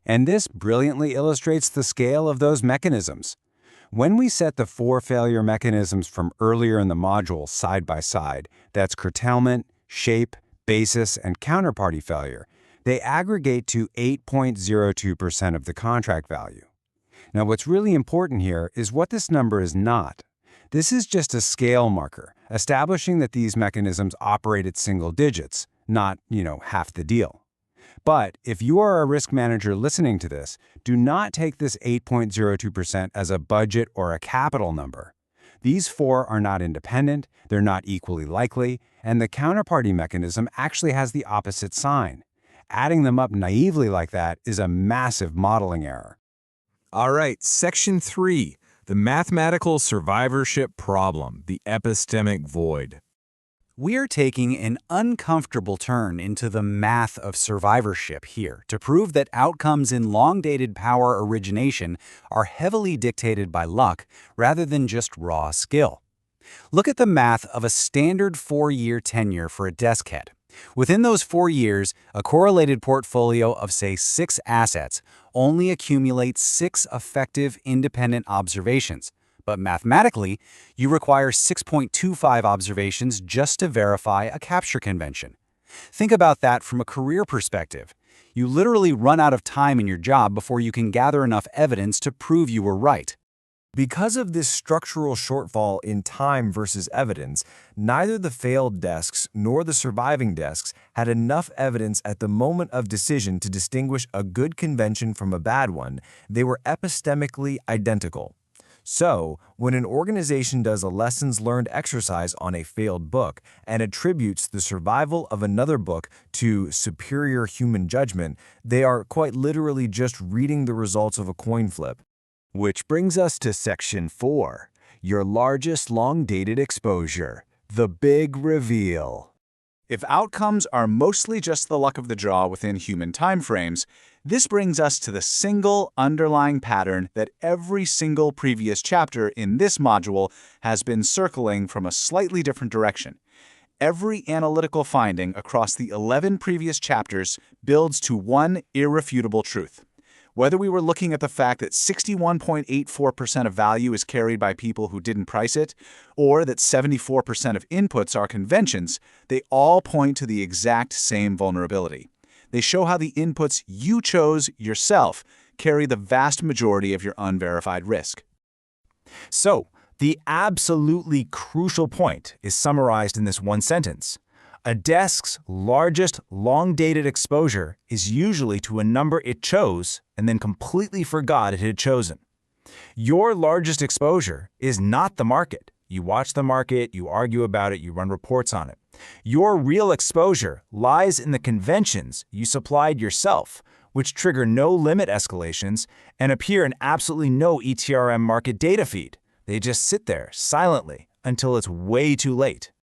And this brilliantly illustrates the scale of those mechanisms. When we set the 4 failure mechanisms from earlier in the module side by side, that's curtailment, shape, basis, and counterparty failure, they aggregate to 8.02% of the contract value. Now, what's really important here is what this number is not. This is just a scale marker, establishing that these mechanisms operate at single digits, not, half the deal. But if you are a risk manager listening to this, do not take this 8.02% as a budget or a capital number. These 4 are not independent, they're not equally likely, and the counterparty mechanism actually has the opposite sign. Adding them up naively like that is a massive modeling error. All right, Section 3, the mathematical survivorship problem, the epistemic void. We are taking an uncomfortable turn into the math of survivorship here to prove that outcomes in long-dated power origination are heavily dictated by luck rather than just raw skill. Look at the math of a standard 4-year tenure for a desk head. Within those 4 years, a correlated portfolio of, say, 6 assets only accumulates 6 effective independent observations. But mathematically, you require 6.25 observations just to verify a capture convention. Think about that from a career perspective. You literally run out of time in your job before you can gather enough evidence to prove you were right. Because of this structural shortfall in time versus evidence, neither the failed desks nor the surviving desks had enough evidence at the moment of decision to distinguish a good convention from a bad one. They were epistemically identical. So, when an organization does a lessons learned exercise on a failed book and attributes the survival of another book to superior human judgment, they are quite literally just reading the results of a coin flip. Which brings us to Section 4, your largest long-dated exposure, the big reveal. If outcomes are mostly just the luck of the draw within human timeframes, this brings us to the single underlying pattern that every single previous chapter in this module has been circling from a slightly different direction. Every analytical finding across the 11 previous chapters builds to one irrefutable truth. Whether we were looking at the fact that 61.84% of value is carried by people who didn't price it, or that 74% of inputs are conventions, they all point to the exact same vulnerability. They show how the inputs you chose yourself carry the vast majority of your unverified risk. So, the absolutely crucial point is summarized in this one sentence. A desk's largest long-dated exposure is usually to a number it chose and then completely forgot it had chosen. Your largest exposure is not the market. You watch the market, you argue about it, you run reports on it. Your real exposure lies in the conventions you supplied yourself, which trigger no limit escalations and appear in absolutely no ETRM market data feed. They just sit there silently until it's way too late.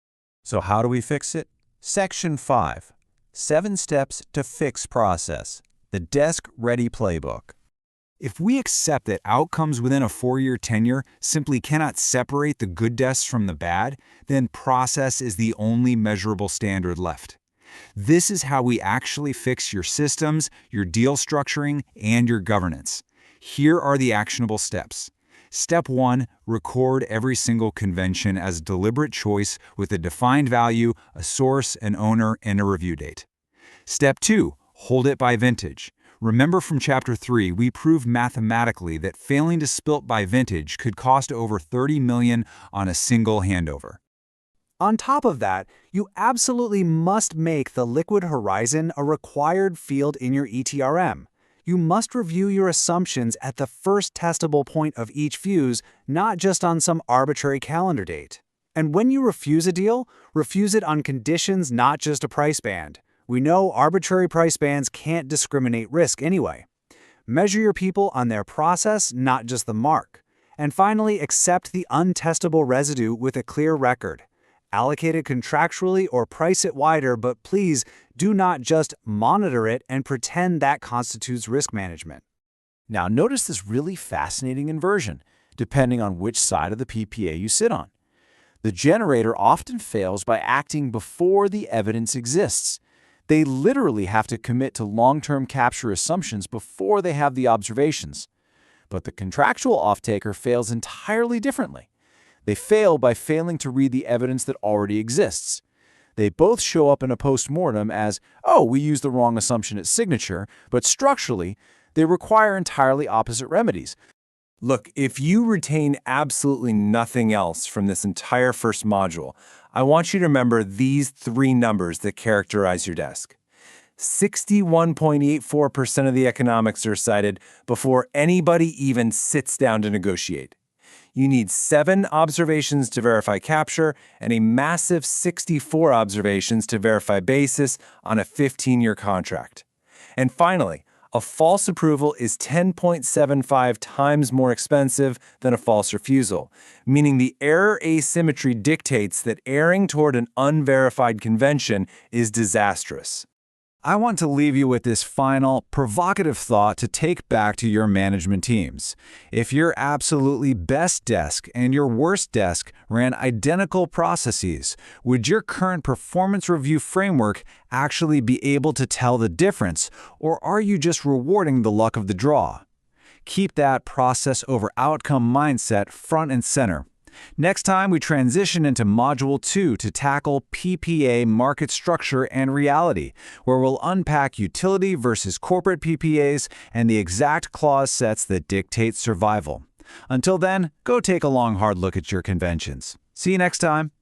So how do we fix it? Section 5, 7 Steps to Fix Process, the Desk-Ready Playbook. If we accept that outcomes within a 4-year tenure simply cannot separate the good desks from the bad, then process is the only measurable standard left. This is how we actually fix your systems, your deal structuring, and your governance. Here are the actionable steps. Step 1, record every single convention as deliberate choice with a defined value, a source, an owner, and a review date. Step 2, hold it by vintage. Remember from Chapter 3, we proved mathematically that failing to split by vintage could cost over $30 million on a single handover. On top of that, you absolutely must make the liquid horizon a required field in your ETRM. You must review your assumptions at the first testable point of each fuse, not just on some arbitrary calendar date. And when you refuse a deal, refuse it on conditions, not just a price band. We know arbitrary price bands can't discriminate risk anyway. Measure your people on their process, not just the mark. And finally, accept the untestable residue with a clear record. Allocate it contractually or price it wider, but please do not just monitor it and pretend that constitutes risk management. Now notice this really fascinating inversion, depending on which side of the PPA you sit on. The generator often fails by acting before the evidence exists. They literally have to commit to long-term capture assumptions before they have the observations. But the contractual off-taker fails entirely differently. They fail by failing to read the evidence that already exists. They both show up in a post-mortem as, oh, we used the wrong assumption at signature, but structurally, they require entirely opposite remedies. Look, if you retain absolutely nothing else from this entire first module, I want you to remember these 3 numbers that characterize your desk. 61.84% of the economics are cited before anybody even sits down to negotiate. You need 7 observations to verify capture and a massive 64 observations to verify basis on a 15-year contract. And finally, a false approval is 10.75 times more expensive than a false refusal, meaning the error asymmetry dictates that erring toward an unverified convention is disastrous. I want to leave you with this final, provocative thought to take back to your management teams. If your absolutely best desk and your worst desk ran identical processes, would your current performance review framework actually be able to tell the difference, or are you just rewarding the luck of the draw? Keep that process over outcome mindset front and center. Next time, we transition into Module 2 to tackle PPA market structure and reality, where we'll unpack utility versus corporate PPAs and the exact clause sets that dictate survival. Until then, go take a long, hard look at your conventions. See you next time.